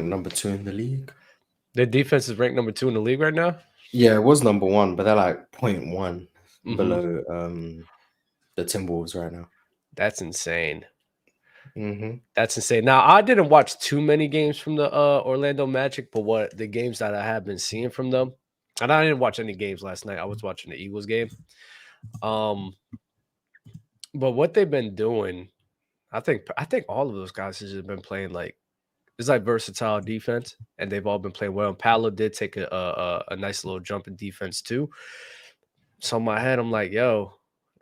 number 2 in the league. Their defense is ranked number 2 in the league right now. Yeah, it was number 1, but they're like 0.1 Mm-hmm. below the Timberwolves right now. That's insane. Mm-hmm. That's insane. Now, I didn't watch too many games from the Orlando Magic, but what the games that I have been seeing from them, and I didn't watch any games last night. I was watching the Eagles game. Um, but what they've been doing, I think all of those guys have just been playing like it's like versatile defense, and they've all been playing well. And Paolo did take a nice little jump in defense too. So in my head, I'm like, yo,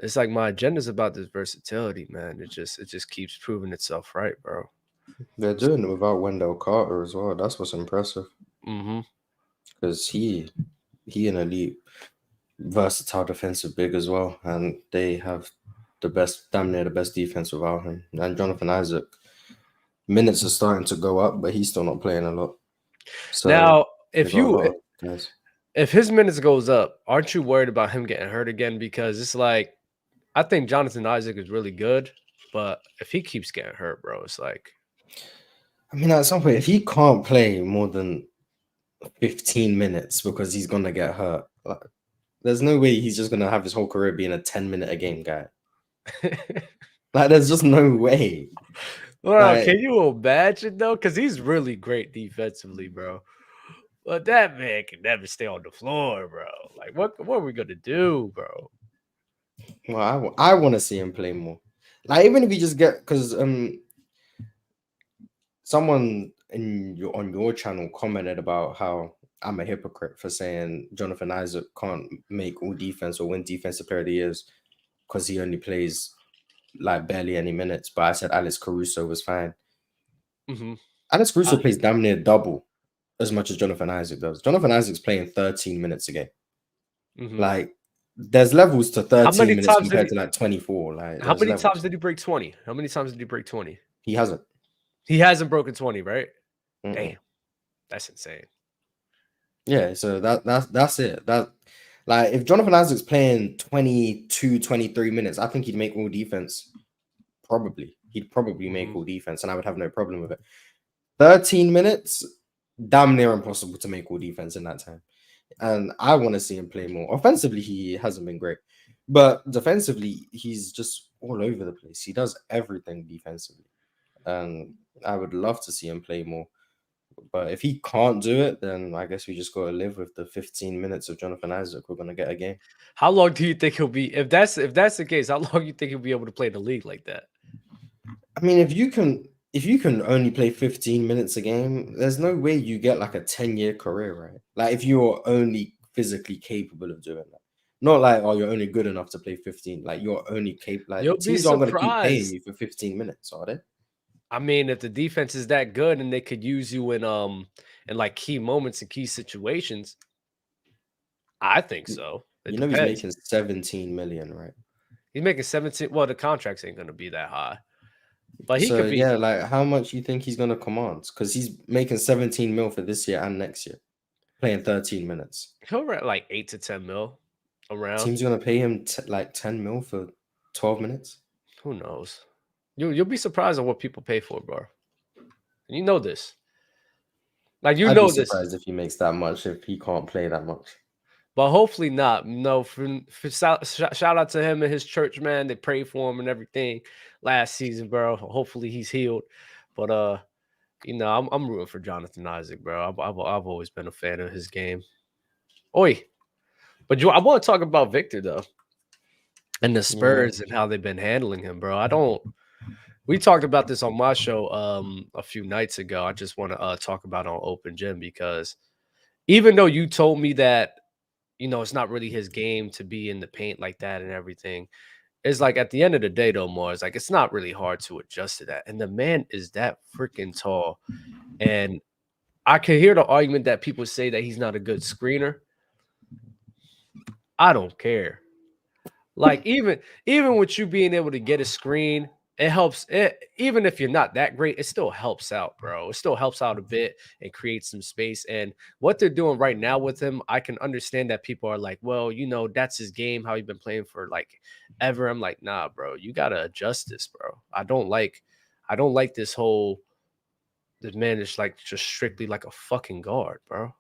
it's like my agenda's about this versatility, man. It just keeps proving itself right, bro. They're doing it without Wendell Carter as well. That's what's impressive Mm-hmm. because he an elite versatile defensive big as well, and they have damn near the best defense without him. And Jonathan Isaac, minutes are starting to go up, but he's still not playing a lot. So Now, they got a lot of guys. if his minutes goes up, aren't you worried about him getting hurt again? Because it's like I think Jonathan Isaac is really good, but if he keeps getting hurt, bro, it's like I mean, at some point, if he can't play more than 15 minutes because he's gonna get hurt, like, there's no way he's just gonna have his whole career being a 10-minute a game guy. Like, there's just no way. well, Like, can you imagine though? Because he's really great defensively, bro. But that man can never stay on the floor, bro. Like, what are we gonna do, bro? well, I want to see him play more. Like, even if he just get because someone on your channel commented about how I'm a hypocrite for saying Jonathan Isaac can't make all defense or win defensive player of the years because he only plays like barely any minutes. But I said Alex Caruso was fine. Mm-hmm. Alex Caruso plays damn near double as much as Jonathan Isaac does. Jonathan Isaac's playing 13 minutes a game. Mm-hmm. Like, there's levels to How 13 many minutes times did compared he? to like 24. Like, How there's many times levels. did he break 20? How many times did he break 20? He hasn't. He hasn't broken 20, right? Mm-mm. Damn, that's insane. Yeah, so that's it. That, like, if Jonathan Isaac's playing 22, 23 minutes, I think he'd make all defense. Probably. He'd probably make all defense, and I would have no problem with it. 13 minutes, damn near impossible to make all defense in that time. And I want to see him play more. Offensively, he hasn't been great. But defensively, he's just all over the place. He does everything defensively. And I would love to see him play more. But if he can't do it, then I guess we just got to live with the 15 minutes of Jonathan Isaac. We're going to get a game. How long do you think he'll be? If that's the case, how long do you think he'll be able to play in the league like that? I mean, if you can only play 15 minutes a game, there's no way you get like a 10-year career, right? Like, if you're only physically capable of doing that. Not like, oh, you're only good enough to play 15. Like, you're only capable. Like, You'll be teams aren't going to keep paying surprised. you for 15 minutes, are they? I mean, if the defense is that good and they could use you in like key moments and key situations, I think so. It You know he's depends. making 17 million, right? He's making 17. Well, the contracts ain't gonna be that high, but he So could be. yeah, like, how much you think he's gonna command? Because he's making 17 mil for this year and next year, playing 13 minutes. He'll rent like 8 to 10 mil around. Team's gonna pay him like 10 mil for 12 minutes. Who knows? You'll be surprised on what people pay for, bro. And you know this. Like you I'd be know this. surprised if he makes that much if he can't play that much. But hopefully not. No, shout out to him and his church, man. They prayed for him and everything last season, bro. Hopefully he's healed. But I'm rooting for Jonathan Isaac, bro. I've always been a fan of his game. Oi, but I want to talk about Victor though, and the Spurs and how they've been handling him, bro. I don't. We talked about this on my show a few nights ago. I just want to talk about it on Open Gym because even though you told me that it's not really his game to be in the paint like that and everything. It's like at the end of the day, though, more it's like it's not really hard to adjust to that. And the man is that freaking tall. And I can hear the argument that people say that he's not a good screener. I don't care. Like even with you being able to get a screen, it helps. Even if you're not that great, it still helps out, bro. It still helps out a bit and creates some space. And what they're doing right now with him, I can understand that people are like, well, that's his game, how he's been playing for like ever. I'm like, nah, bro, you gotta adjust this, bro. I don't like this whole the man is like just strictly like a fucking guard, bro.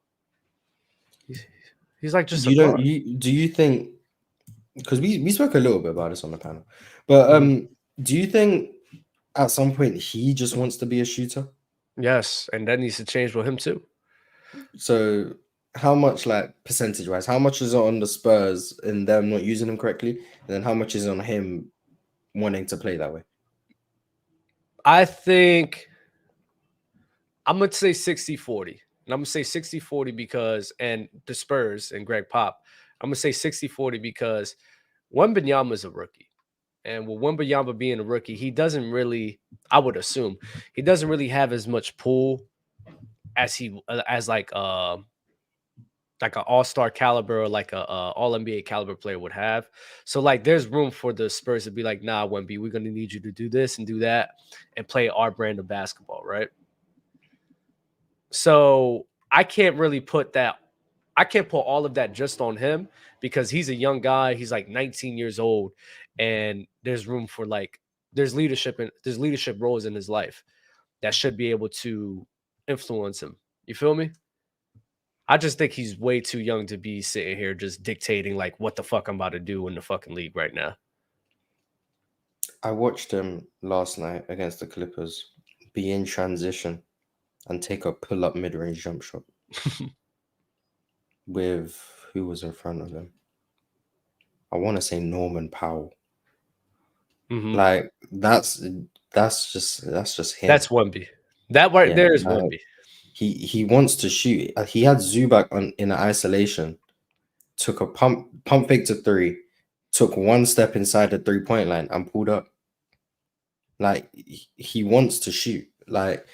He's like just a guard. Do you think, because we spoke a little bit about this on the panel, but do you think at some point he just wants to be a shooter? Yes, and that needs to change with him too. So how much, like percentage wise, how much is it on the Spurs and them not using him correctly, and then how much is it on him wanting to play that way? I think I'm going to say 60-40. And I'm going to say 60-40 because, and the Spurs and Greg Pop, I'm going to say 60-40 because Wembanyama is a rookie. And with Wembanyama being a rookie, he doesn't really, I would assume, he doesn't really have as much pull as like an all-star caliber or like a all-NBA caliber player would have. So like there's room for the Spurs to be like, nah, Wemby, we're going to need you to do this and do that and play our brand of basketball, right? So I can't really put all of that just on him because he's a young guy. He's like 19 years old, and there's room for there's leadership roles in his life that should be able to influence him. You feel me? I just think he's way too young to be sitting here just dictating like what the fuck I'm about to do in the fucking league right now. I watched him last night against the Clippers be in transition and take a pull-up mid-range jump shot with who was in front of him. I want to say Norman Powell. Mm-hmm. Like that's just him. That's Wemby. That right there is Wemby. He wants to shoot. He had Zubac in isolation. Took a pump fake to three. Took one step inside the 3-point line and pulled up. Like he wants to shoot. Like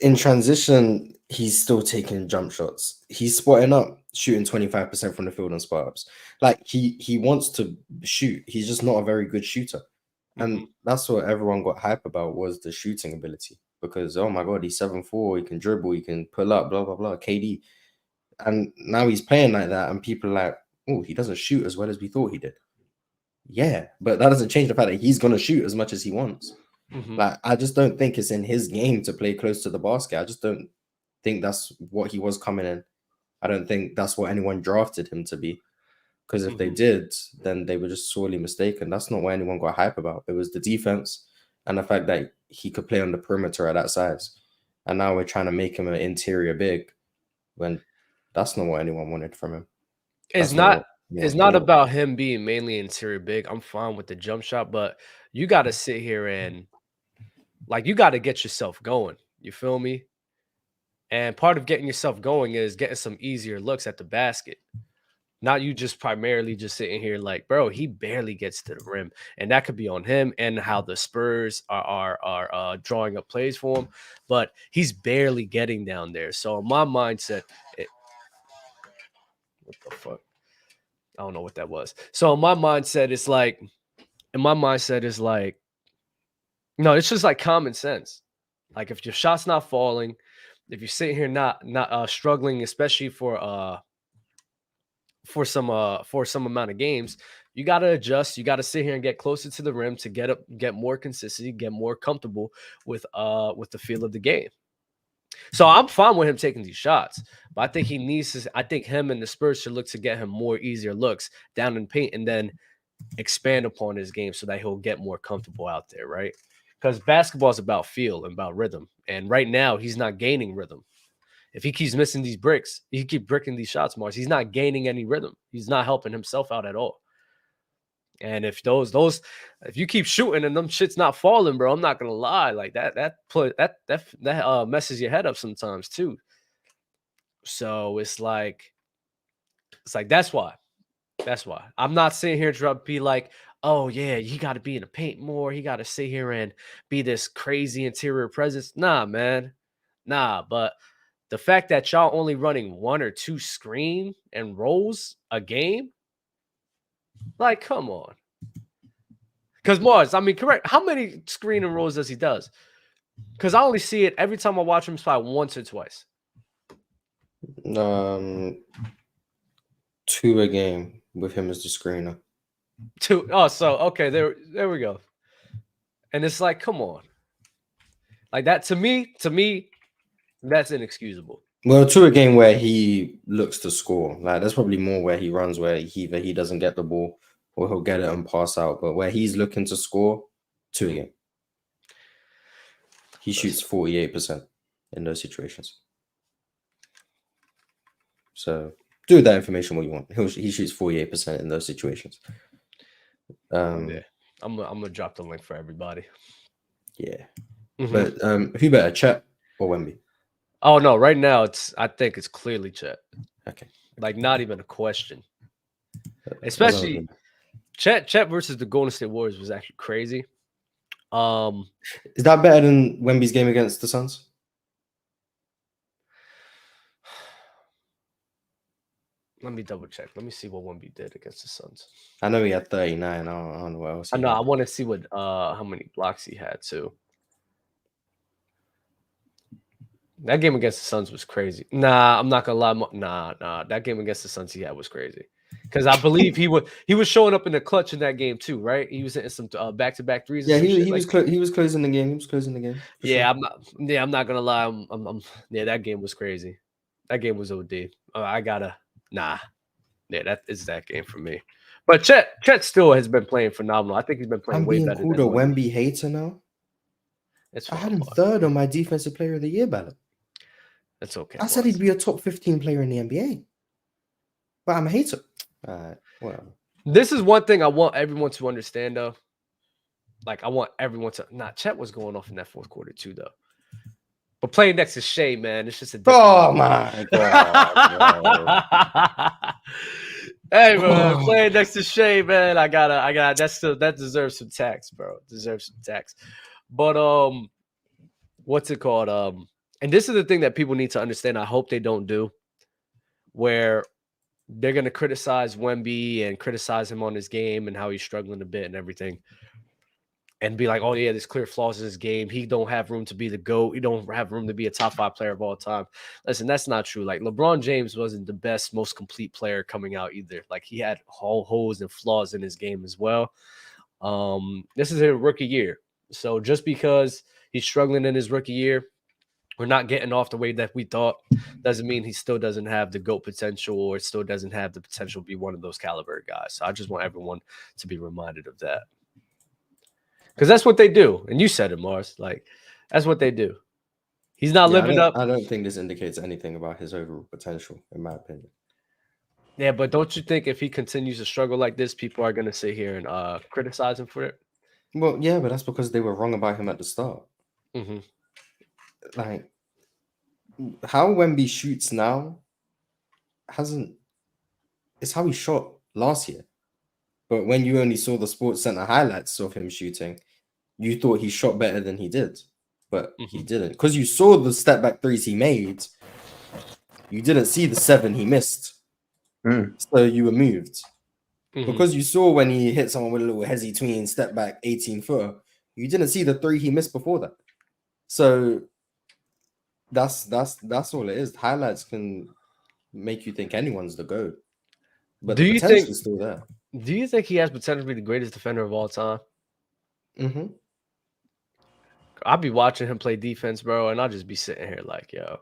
in transition, he's still taking jump shots. He's spotting up, shooting 25% from the field on spot ups. Like he wants to shoot. He's just not a very good shooter. And that's what everyone got hype about was the shooting ability. Because oh my god, he's 7'4", he can dribble, he can pull up, blah blah blah. KD. And now he's playing like that, and people are like, oh, he doesn't shoot as well as we thought he did. Yeah, but that doesn't change the fact that he's gonna shoot as much as he wants. Like, I just don't think it's in his game to play close to the basket. I just don't think that's what he was coming in. I don't think that's what anyone drafted him to be. Because if they did, then they were just sorely mistaken. That's not what anyone got hype about. It was the defense and the fact that he could play on the perimeter at that size. And now we're trying to make him an interior big when that's not what anyone wanted from him. It's not about him being mainly interior big. I'm fine with the jump shot, but you got to sit here and you got to get yourself going. You feel me? And part of getting yourself going is getting some easier looks at the basket. Not you just primarily just sitting here like, bro, he barely gets to the rim. And that could be on him and how the Spurs are drawing up plays for him. But he's barely getting down there. So my mindset, what the fuck? I don't know what that was. So my mindset is like, no, it's just like common sense. Like if your shot's not falling, if you're sitting here not struggling, especially for some amount of games, you got to adjust. You got to sit here and get closer to the rim to get more consistency, get more comfortable with the feel of the game. So I'm fine with him taking these shots, but I think he needs to. I think him and the Spurs should look to get him more easier looks down in paint and then expand upon his game so that he'll get more comfortable out there, right? Because basketball is about feel and about rhythm, and right now he's not gaining rhythm. If he keeps missing these bricks, he keep bricking these shots, Mars. He's not gaining any rhythm. He's not helping himself out at all. And if if you keep shooting and them shit's not falling, bro, I'm not gonna lie, like that messes your head up sometimes too. So it's like that's why I'm not sitting here to be like, oh yeah, you got to be in the paint more. He got to sit here and be this crazy interior presence. Nah, man, nah. But the fact that y'all only running 1 or 2 screen and rolls a game, like, come on. Because Mars, I mean, correct. How many screen and rolls does he does? Because I only see it every time I watch him play once or twice. 2 a game with him as the screener. 2. Oh, so okay, there we go. And it's like, come on. Like that to me, that's inexcusable. Well, to a game where he looks to score, like there's probably more where he runs where either he doesn't get the ball or he'll get it and pass out. But where he's looking to score, to a game, he shoots 48% in those situations. So do with that information what you want. He shoots 48% in those situations. Yeah, I'm gonna drop the link for everybody. Yeah, but who better, Chet or Wemby? Oh no, right now I think it's clearly Chet. Okay, Like not even a question. Especially Chet versus the Golden State Warriors was actually crazy. Is that better than Wemby's game against the Suns? Let me double check. Let me see what Wemby did against the Suns. I know he had 39. I don't know what else. I know. I want to see what how many blocks he had too. That game against the Suns was crazy. Nah, I'm not gonna lie. Nah. That game against the Suns he had was crazy. Because I believe he was showing up in the clutch in that game too, right? He was hitting some back-to-back threes. Yeah, he was closing the game. He was closing the game. Yeah, sure. I'm not gonna lie. Yeah, that game was crazy. That game was OD. Yeah, that is that game for me. But Chet still has been playing phenomenal. I think he's been playing way better. I'm being called a Wemby hater now. I had him third on my defensive player of the year ballot. That's okay. I said he'd be a top 15 player in the NBA. But I'm a hater. Whatever. This is one thing I want everyone to understand, though. Like, I want everyone to... Chet was going off in that fourth quarter, too, though. But playing next to Shea, man, it's just a different... Oh, my God. Hey, man, playing next to Shea, man, I gotta... That deserves some tax, bro. Deserves some tax. But, what's it called? And this is the thing that people need to understand. I hope they don't do, where they're going to criticize Wemby and criticize him on his game and how he's struggling a bit and everything, and be like, oh, yeah, there's clear flaws in his game. He don't have room to be the GOAT. He don't have room to be a top 5 player of all time. Listen, that's not true. Like, LeBron James wasn't the best, most complete player coming out either. Like, he had holes and flaws in his game as well. This is a rookie year. So just because he's struggling in his rookie year, we're not getting off the way that we thought, doesn't mean he still doesn't have the GOAT potential or still doesn't have the potential to be one of those caliber guys. So I just want everyone to be reminded of that. Because that's what they do. And you said it, Mars. Like, that's what they do. He's not living up. I don't think this indicates anything about his overall potential, in my opinion. Yeah, but don't you think if he continues to struggle like this, people are going to sit here and criticize him for it? Well, yeah, but that's because they were wrong about him at the start. Mm-hmm. Like, how Wemby shoots now it's how he shot last year. But when you only saw the Sports Center highlights of him shooting, you thought he shot better than he did. But he didn't. Because you saw the step back threes he made, you didn't see the 7 he missed. So you were moved. Because you saw when he hit someone with a little hezzy tween, step back 18-footer, you didn't see the 3 he missed before that. So that's all it is. Highlights can make you think anyone's the GOAT. But the potential is still there. Do you think he has potential to be the greatest defender of all time? Mm-hmm. I'll be watching him play defense, bro, and I'll just be sitting here like, yo,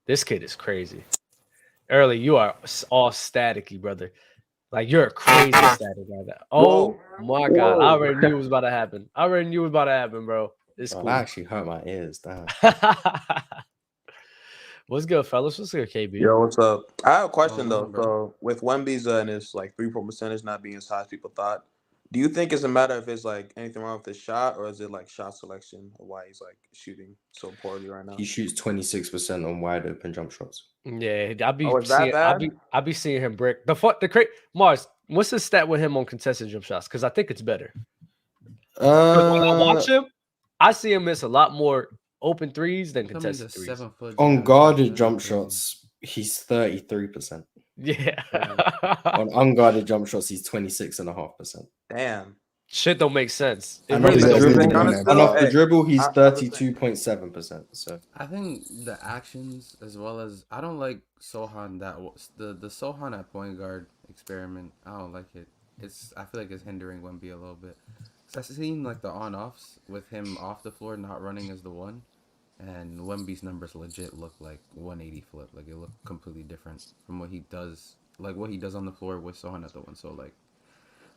this kid is crazy. Early, you are all staticky, brother. Like, you're a crazy static like that. Oh, my God. I already knew it was about to happen. Bro. It's cool. That actually hurt my ears. Damn. What's good, fellas? What's good, KB? Yo, what's up? I have a question, though. So, with Wemby's and his, like, 3-point percentage not being as high as people thought, do you think it's a matter if it's, like, anything wrong with his shot, or is it, like, shot selection or why he's, like, shooting so poorly right now? He shoots 26% on wide open jump shots. Yeah, I'll be seeing him brick. Mars, what's the stat with him on contested jump shots? Because I think it's better. When I watch him, I see him miss a lot more open threes than contested threes. On guarded jump shots, he's 33%. Yeah. On unguarded jump shots, he's 26.5%. Damn. Shit don't make sense. And off the dribble, he's 32.7%. So I think the actions, as well as I don't like Sohan the Sohan at point guard experiment. I don't like it. I feel like it's hindering Wemby a little bit. I've seen like the on-offs with him off the floor, not running as the one, and Wemby's numbers legit look like 180 flip. Like it looked completely different from what he does, like what he does on the floor with Sohan at the one. So like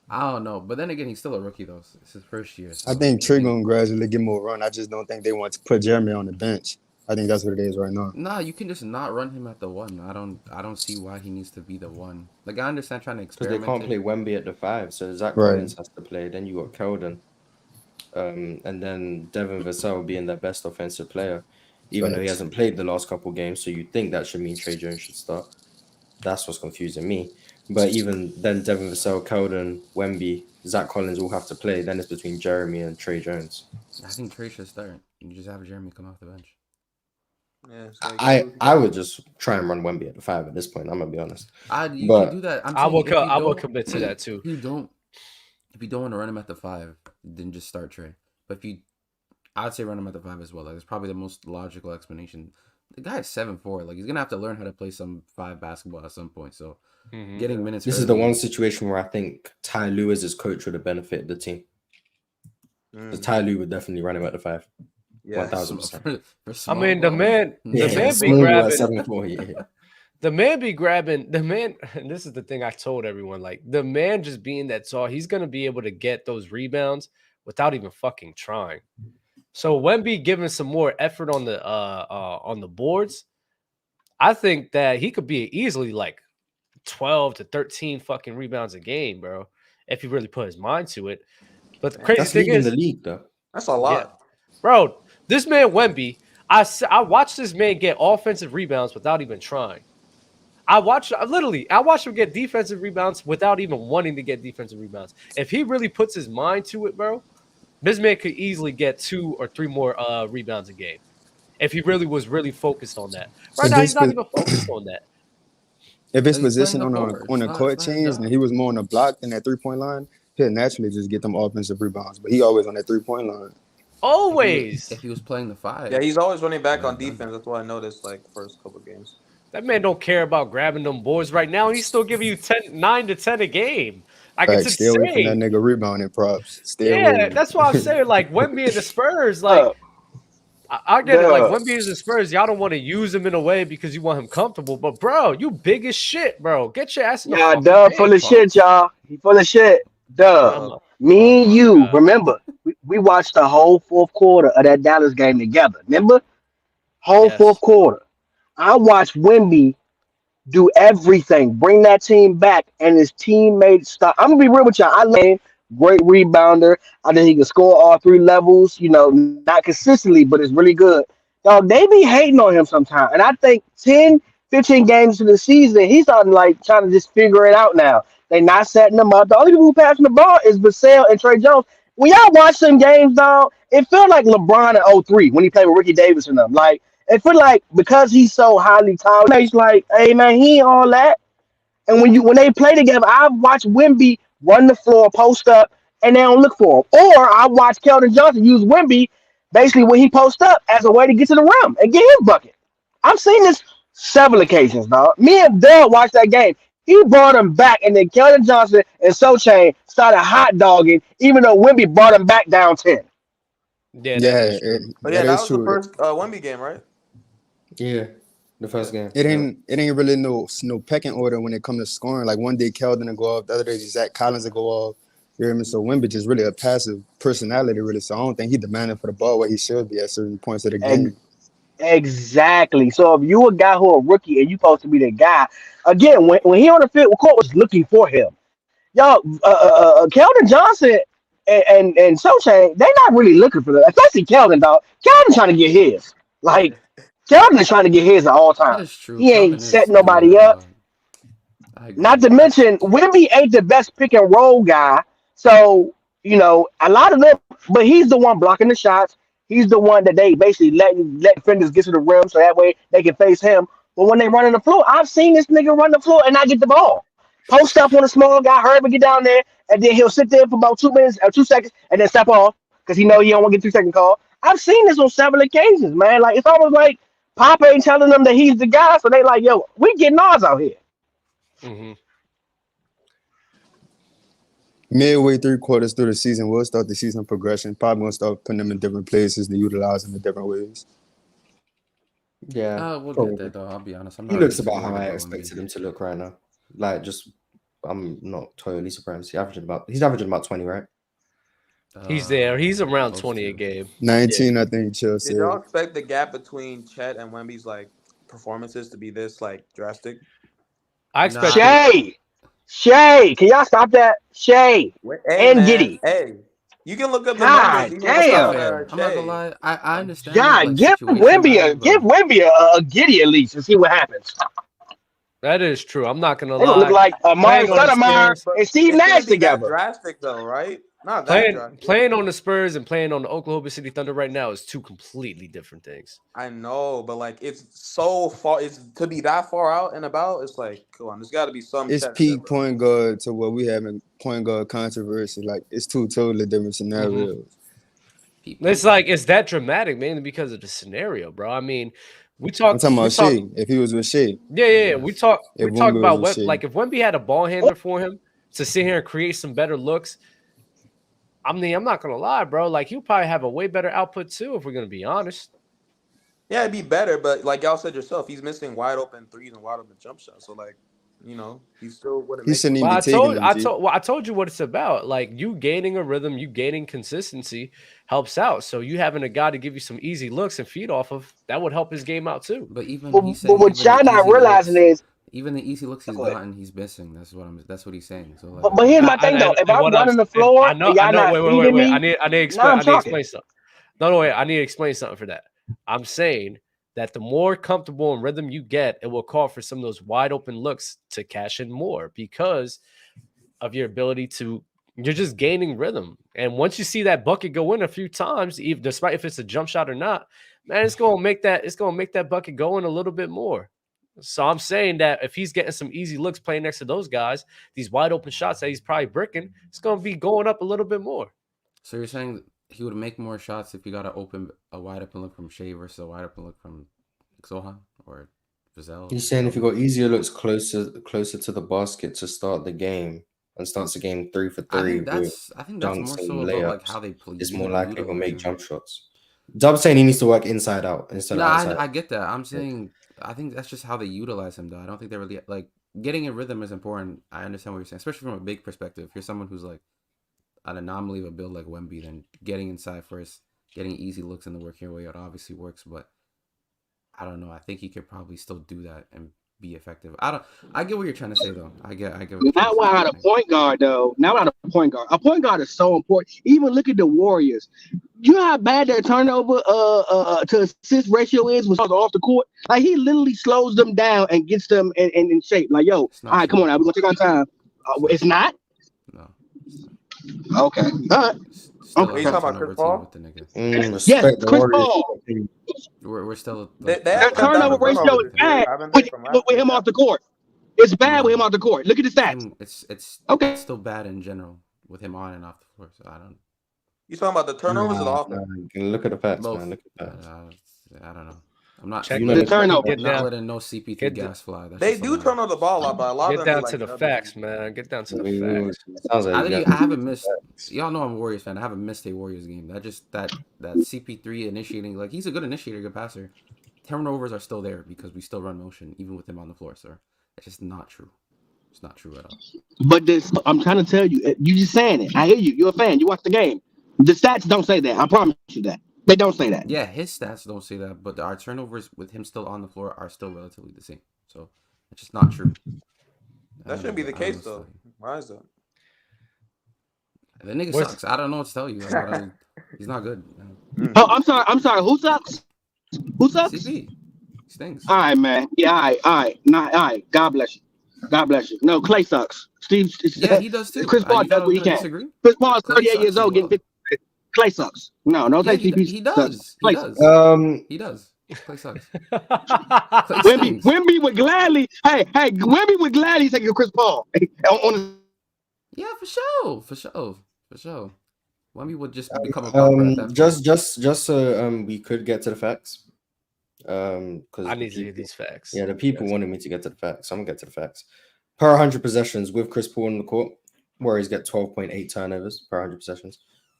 I don't know, but then again, he's still a rookie though. It's his first year, I so think Trey gonna gradually get more run. I just don't think they want to put Jeremy on the bench. I think that's what it is right now. nah, you can just not run him at the one. I don't see why he needs to be the one. Like I understand trying to Because they experiment can't it. play Wemby at the 5, so Zach Right. Collins has to play. Then you got Keldon, and then Devin Vassell being their best offensive player, even though he Facts. hasn't played the last couple games. So you think that should mean Trey Jones should start. That's what's confusing me. But even then, Devin Vassell, Keldon, Wemby, Zach Collins all have to play. Then it's between Jeremy and Trey Jones. I think Trey should start. You just have Jeremy come off the bench. Yeah, so I would just try and run Wemby at the 5 at this point. I'm gonna be honest. You But can do that. I'm I saying will. if you I will don't- commit to that too. If you don't want to run him at the 5, then just start Trey. But I'd say run him at the 5 as well. Like it's probably the most logical explanation. The guy is 7'4". Like he's gonna have to learn how to play some 5 basketball at some point. So getting minutes. This is the one situation where I think Ty Lue as his coach would have benefited the team. Because Ty Lue would definitely run him at the 5. Yeah, 1000%. I mean, the man Yeah, be smooth at grabbing. 7'4", yeah. The man be grabbing. The man, and this is the thing I told everyone. Like the man just being that tall, he's gonna be able to get those rebounds without even fucking trying. So Wemby giving some more effort on the boards, I think that he could be easily like 12 to 13 fucking rebounds a game, bro, if he really put his mind to it. But the crazy That's thing leading is, the league, though. That's a lot. bro, this man Wemby, I watched this man get offensive rebounds without even trying. I watched him get defensive rebounds without even wanting to get defensive rebounds. If he really puts his mind to it, bro, this man could easily get 2 or 3 more rebounds a game. If he really was focused on that. Right now, he's not even focused on that. If his He's position playing on the forward. the It's court not his changed job. and he was more on the block than that 3-point line, he'll naturally just get them offensive rebounds. But he always on that 3-point line. Always. If he was playing the 5. Yeah, he's always running back Yeah, on done. defense. That's what I noticed like first couple games. That man don't care about grabbing them boards right now. He's still giving you 9 to 10 a game. Like, Facts. it's Stay away from that insane. nigga rebounding props. Stay Yeah, away. that's why I'm saying, like, Wemby and the Spurs, like, I get it. Like, Wemby is the Spurs. Y'all don't want to use him in a way because you want him comfortable. But, bro, you big as shit, bro. Get your ass in the fucking Dub game, full of bro. shit, y'all. He full of shit. Dub. Me and you, remember, we watched the whole fourth quarter of that Dallas game together. Remember? Whole Yes. fourth quarter. I watched Wemby do everything, bring that team back, and his teammates stop. I'm gonna be real with y'all. I love him. Great rebounder. I think he can score all 3 levels. You know, not consistently, but it's really good. Dog, they be hating on him sometimes, and I think 10, 15 games to the season, he's starting like trying to just figure it out now. They not setting him up. The only people who passing the ball is Vassell and Trey Jones. When y'all watch them games, dog, it felt like LeBron in '03 when he played with Ricky Davis and them. Like, it feel like because he's so highly talented, he's like, hey man, he ain't all that. And when they play together, I've watched Wemby run the floor, post up, and they don't look for him. Or I watched Keldon Johnson use Wemby basically when he post up as a way to get to the rim and get his bucket. I've seen this several occasions, dog. Me and Dale watched that game. He brought him back, and then Keldon Johnson and Sochain started hot dogging, even though Wemby brought him back down 10. Yeah, Yeah, that is true. But yeah, that that is was the true. first Wemby game, right? Yeah, the first game. It ain't really no pecking order when it comes to scoring. Like one day Keldon will go off, the other day Zach Collins will go off. You hear me? So Wemby is really a passive personality, really. So I don't think he demanding for the ball where he should be at certain points of the game. Exactly. So if you a guy who a rookie and you supposed to be the guy, again, when he on the field, court was looking for him. Y'all, Keldon Johnson and Sochain, they not really looking for that. Especially Keldon, dog. Keldon trying to get his. Like, Keldon is trying to get his at all That times. is true. He ain't Keldon is setting doing nobody that, up. I agree. Not to mention, Wemby ain't the best pick and roll guy. So, you know, a lot of them, but he's the one blocking the shots. He's the one that they basically let defenders get to the rim so that way they can face him. But when they run on the floor, I've seen this nigga run the floor and not get the ball. Post up on a small guy, hurry up and get down there, and then he'll sit there for about 2 minutes or 2 seconds and then step off because he know he don't want to get 2 second call. I've seen this on several occasions, man. Like, it's almost like Papa ain't telling them that he's the guy, so they like, yo, we getting ours out here. Mm-hmm. midway 3/4 through the season, we'll start the season progression. Probably gonna start putting them in different places to utilize them in different ways. Yeah, We'll probably. get there though. I'll be honest. I'm He not looks really too about how worried I about expected Wemby. him to look right now. Like, just I'm not totally surprised. He's averaging about 20, right? He's there. He's around Close 20 a to. game. 19, I think. Chill Did said. y'all expect the gap between Chet and Wemby's like performances to be this like drastic? I Nah, expect Shay, can y'all stop that? Shay Hey and man, Giddy. hey, you can look up the numbers. God Even that's not damn. without fair. I'm not gonna Shea. lie. I understand that God, like give situation matter, but Wemby a Giddy at least and see what happens. that is true. I'm not gonna They gonna look lie. like Amari Playing on the Stoudemire Spurs, and Steve It Nash shouldn't be that together. drastic though, right? Not that drastic. playing on the Spurs and playing on the Oklahoma City Thunder right now is two completely different things. I know, but like it's so far. It's to be that far out and about. It's like, come on, there's got to be some. It's Chet peak step up. point guard to what we have in point guard controversy. Like, it's two totally different scenarios. It's like it's that dramatic, mainly because of the scenario, bro. I mean, we I'm talk. talking about Shea. If he was with Shea, Yeah. We talk. if We talk Wemby about was with Shea. like if Wemby had a ball handler for him to sit here and create some better looks. I mean, I'm not gonna lie, bro. Like he'll probably have a way better output too, if we're gonna be honest. Yeah, it'd be better, but like y'all said yourself, he's missing wide open threes and wide open jump shots. So like, he still wouldn't. He Make shouldn't even Well, be taking them. G. I told you what it's about. Like you gaining a rhythm, you gaining consistency helps out. So you having a guy to give you some easy looks and feed off of that would help his game out too. But even But he's saying what even y'all the not easy realizing looks, is, even the easy looks he's go ahead. gotten, he's missing. That's what he's saying. So like, But here's my thing though. If I'm what I'm running the saying, floor I and know. y'all not feeding Wait. me, I need to now I'm talking. explain something. No, wait. I need to explain something for that. I'm saying that the more comfortable in rhythm you get, it will call for some of those wide open looks to cash in more because of your ability to. You're just gaining rhythm, and once you see that bucket go in a few times, even despite if it's a jump shot or not, man, it's gonna make that bucket go in a little bit more. So I'm saying that if he's getting some easy looks playing next to those guys, these wide open shots that he's probably bricking, it's gonna be going up a little bit more. so you're saying he would make more shots if he got a wide open look from Shea versus a wide open look from Zohan or Giselle? He's saying if you got easier looks closer to the basket to start the game and starts the game 3 for 3 with I think that's dunks more and so about like layups, how they play. it's more likely he'll make him. jump shots. Dub's saying he needs to work inside out instead No, of outside. I get that. I'm saying I think that's just how they utilize him, though. I don't think they really like getting in rhythm is important. I understand what you're saying, especially from a big perspective. If you're someone who's like an anomaly of a build like Wemby, then getting inside first, getting easy looks and the working your way out obviously works. But I don't know. I think he could probably still do that and be effective. I get what you're trying to say, though. I get. What you're Now trying we're to at say. a point guard, though. Now we're at a point guard. A point guard is so important. Even look at the Warriors. You know how bad their turnover to assist ratio is when off the court? Like, he literally slows them down and gets them in shape. Like, yo, all It's not right, come true. on now. We're going to take our time. It's not? No. Okay. All right. Still Are a you high talking about turnover Chris team Paul? with the nigga. Yes, Respect the Chris Warriors. Paul. We're still They like, have Their cut down turnover the ratio turnovers is this year, bad haven't they? From last with year, him off the court. It's bad with him off the court. Look at the stats. it's Okay. still bad in general with him on and off the floor. So I don't. You talking about the turnovers or the offense? Look at the facts, Both. man. Look at the facts. I don't know. I'm not. Check You know The the turnover. Get not down. letting no CP3 Get gas fly. That's They just do a lie. turn over the ball a lot, but a lot Get of them down be like to the garbage. facts, man. Get down to the facts. Sounds like I haven't missed. Y'all know I'm a Warriors fan. I haven't missed a Warriors game. That CP3 initiating, like, he's a good initiator, good passer. Turnovers are still there because we still run motion even with him on the floor, sir. It's just not true. It's not true at all. But this, I'm trying to tell you, you just saying it. I hear you. You're a fan. You watch the game. The stats don't say that. I promise you that. They don't say that. Yeah, his stats don't say that, but our turnovers with him still on the floor are still relatively the same. So it's just not true. That shouldn't be the I don't know case what to though. tell you. Why is that? The nigga What's- sucks. I don't know what to tell you. He's not good. Oh, I'm sorry. Who sucks? Who sucks? CP. He stinks. All right, man. Yeah, all right. All right. God bless you. God bless you. No, Clay sucks. Steve. Yeah, he does too. Chris Paul You thought does I what was he gonna can. disagree? Chris Paul is Clay 38 sucks years as old, getting well. 50. Clay sucks. No, don't Yeah, say CP. he does. He Clay does. sucks. He does. Clay sucks. Clay stinks. Wemby would gladly. Hey, Wemby would gladly take Chris Paul on his. Yeah, for sure. Wemby would just become a pauper at that point. Just so we could get to the facts. Because I need to hear these facts. Yeah, the people wanted me to get to the facts. So I'm gonna get to the facts. Per 100 possessions with Chris Paul on the court, Warriors get 12.8 turnovers per 100 possessions.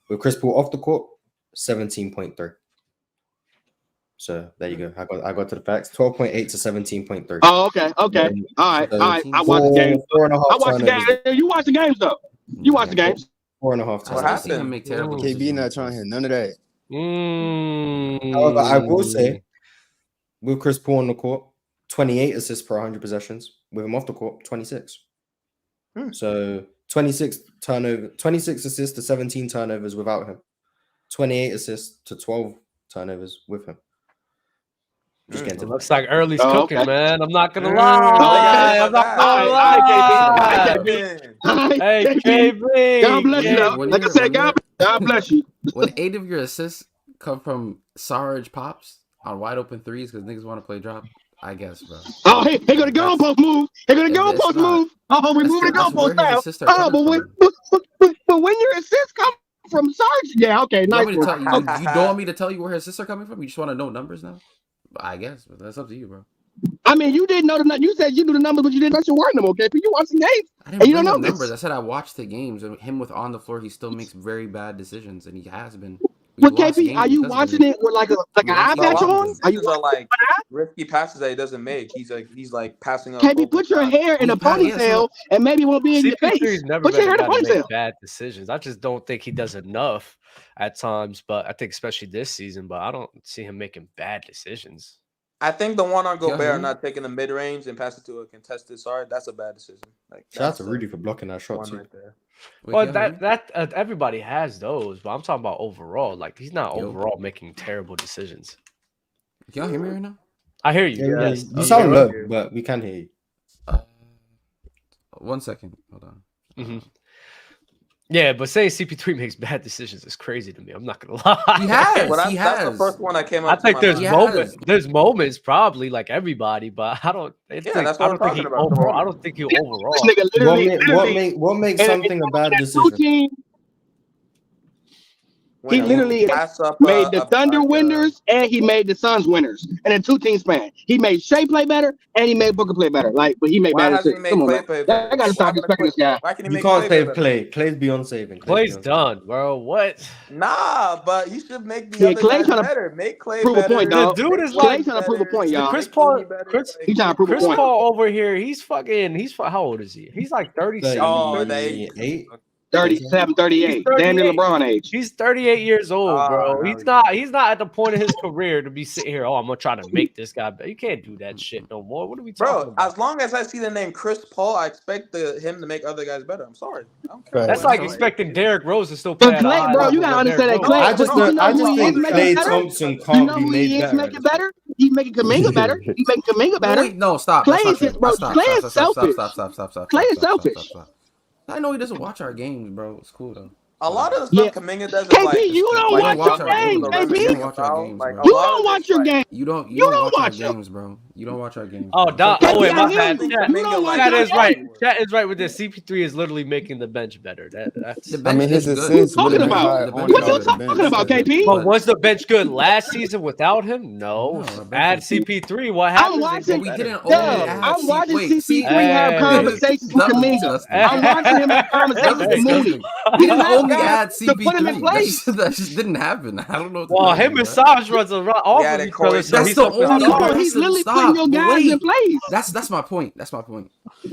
With Chris Paul off the court, 17.3. So there you go. I got to the facts. 12.8 to 17.3. Oh, okay. All right. I watched the game. I watched the game. You watch the games though. You watch the games. 4.5 I turnovers. still see him make terrible KB decisions. not trying to hit none of that. However, I will say, with Chris Paul on the court, 28 assists per 100 possessions. With him off the court, 26. So 26 assists to 17 turnovers without him. 28 assists to 12 turnovers with him. Just getting to It looks like Early's Oh, cooking, okay. man. I'm not gonna Okay. lie. I'm not gonna lie. Hey, KB. God bless you. Yeah. Though. Like I said, God bless you. When 8 of your assists come from Sarge pops on wide open threes because niggas want to play drop, I guess, bro. Oh, hey, go to goalpost move. Hey, go to goalpost move. Oh, we moving the goalpost now. Oh, but when your assists come from Sarge, yeah, okay, You, nice. want me to tell you don't want me to tell you where his assists are coming from? You just want to know numbers now? I guess, but that's up to you, bro. I mean, you didn't know them. You said you knew the numbers, but you didn't know you weren't them. Okay, but you watched the games. I didn't And you don't bring know up numbers. this. I said I watched the games, and him with on the floor, he still makes very bad decisions, and he has been. But KP, are you watching it with like an eye patch on? Are you are like risky passes that he doesn't make? He's like passing up. KP, put your hair in a ponytail and maybe it won't be in your CP3 face. has never Put your been hair a in a guy to make ponytail. bad decisions. I just don't think he does enough at times. But I think especially this season. But I don't see him making bad decisions. I think the one on Gobert Yeah. not taking the mid range and pass it to a contested Sarge, that's a bad decision. Like Shout out that's to Rudy for blocking that shot one too. right there. Well, that everybody has those, but I'm talking about overall. Like he's not overall making terrible decisions. Can y'all hear me right now? I hear you. Yeah, Yes. you sound low, but we can hear you. 1 second. Hold on. Mm-hmm. Yeah, but saying CP3 makes bad decisions is crazy to me. I'm not gonna lie. He has. Well, he that's has. the first one that came I up. think there's He moments. has. There's moments, probably like everybody, but I don't. that's I what don't we're think he talking about. overall. I don't think he overall. This nigga literally, What makes something a bad decision? He literally made the Thunder winners and he made the Suns winners. And in 2-team span. He made Shea play better and he made Booker play better. Like, but he made bad decisions. Come on, man. I gotta stop respecting this guy. You can't save Clay. Clay's beyond saving. Clay's done, bro. What? Nah, but you should make the other Clay guys trying to better. Make Clay prove better. a point, The dog. dude is Clay like trying to prove a point, y'all. Chris Paul. He's trying to prove a Chris point. Paul over here. He's how old is he? He's like 36. Oh, 38. 37, 38. Damn near LeBron age. He's 38 years old, bro. He's not at the point of his career to be sitting here. Oh, I'm gonna try to make this guy better. You can't do that shit no more. What are we talking about? As long as I see the name Chris Paul, I expect him to make other guys better. I'm sorry. I don't care. That's like expecting Derrick Rose to still play. But Clay, bro, you gotta understand that Clay. I just think Clay Thompson can't be made better. Make it better. He's making Kuminga better. He's making Kuminga better. Wait, no, stop. Clay is selfish. Stop. Clay is selfish. I know he doesn't watch our games, bro. It's cool though. A lot of the stuff Kuminga does is KP, like you don't like, watch your games, KP. You don't watch our games, bro. You don't watch your games. You don't watch our games, bro. You don't watch our games. Oh, Oh, wait, my bad. Chat is right. Chat is right with this. CP3 is literally making the bench better. That's. The bench his is assists good. really Talking about? What you talking about, KP? But was the bench good last season without him? No. Add CP3 . What happened? I'm watching CP3 have conversations with Kuminga. I'm watching him have conversations with Moody. He didn't only add CP3. That just didn't happen. I don't know. Well, him and Saj runs off of each other. So that's the only. He's literally putting your guys in place. That's my point. That's my point.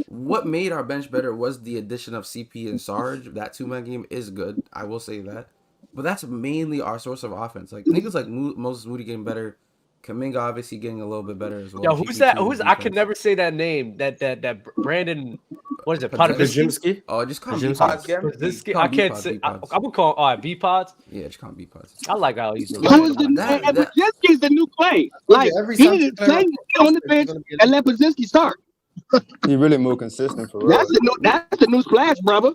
What made our bench better was the addition of CP and Sarge. That 2-man game is good. I will say that. But that's mainly our source of offense. Like niggas like Moses Moody getting better. Kaminga obviously getting a little bit better as well. Yo, who's that? I can never say that name. That Brandon. What is it? Podziemski? Oh, just call him Podziemski. I can't say. I'm gonna call B Pods. Yeah, just call him B Pods. I like how he's. Podziemski's the new Clay. Like he needed Clay on the bench and let Podziemski start. He really more consistent for real. That's the new splash, brother.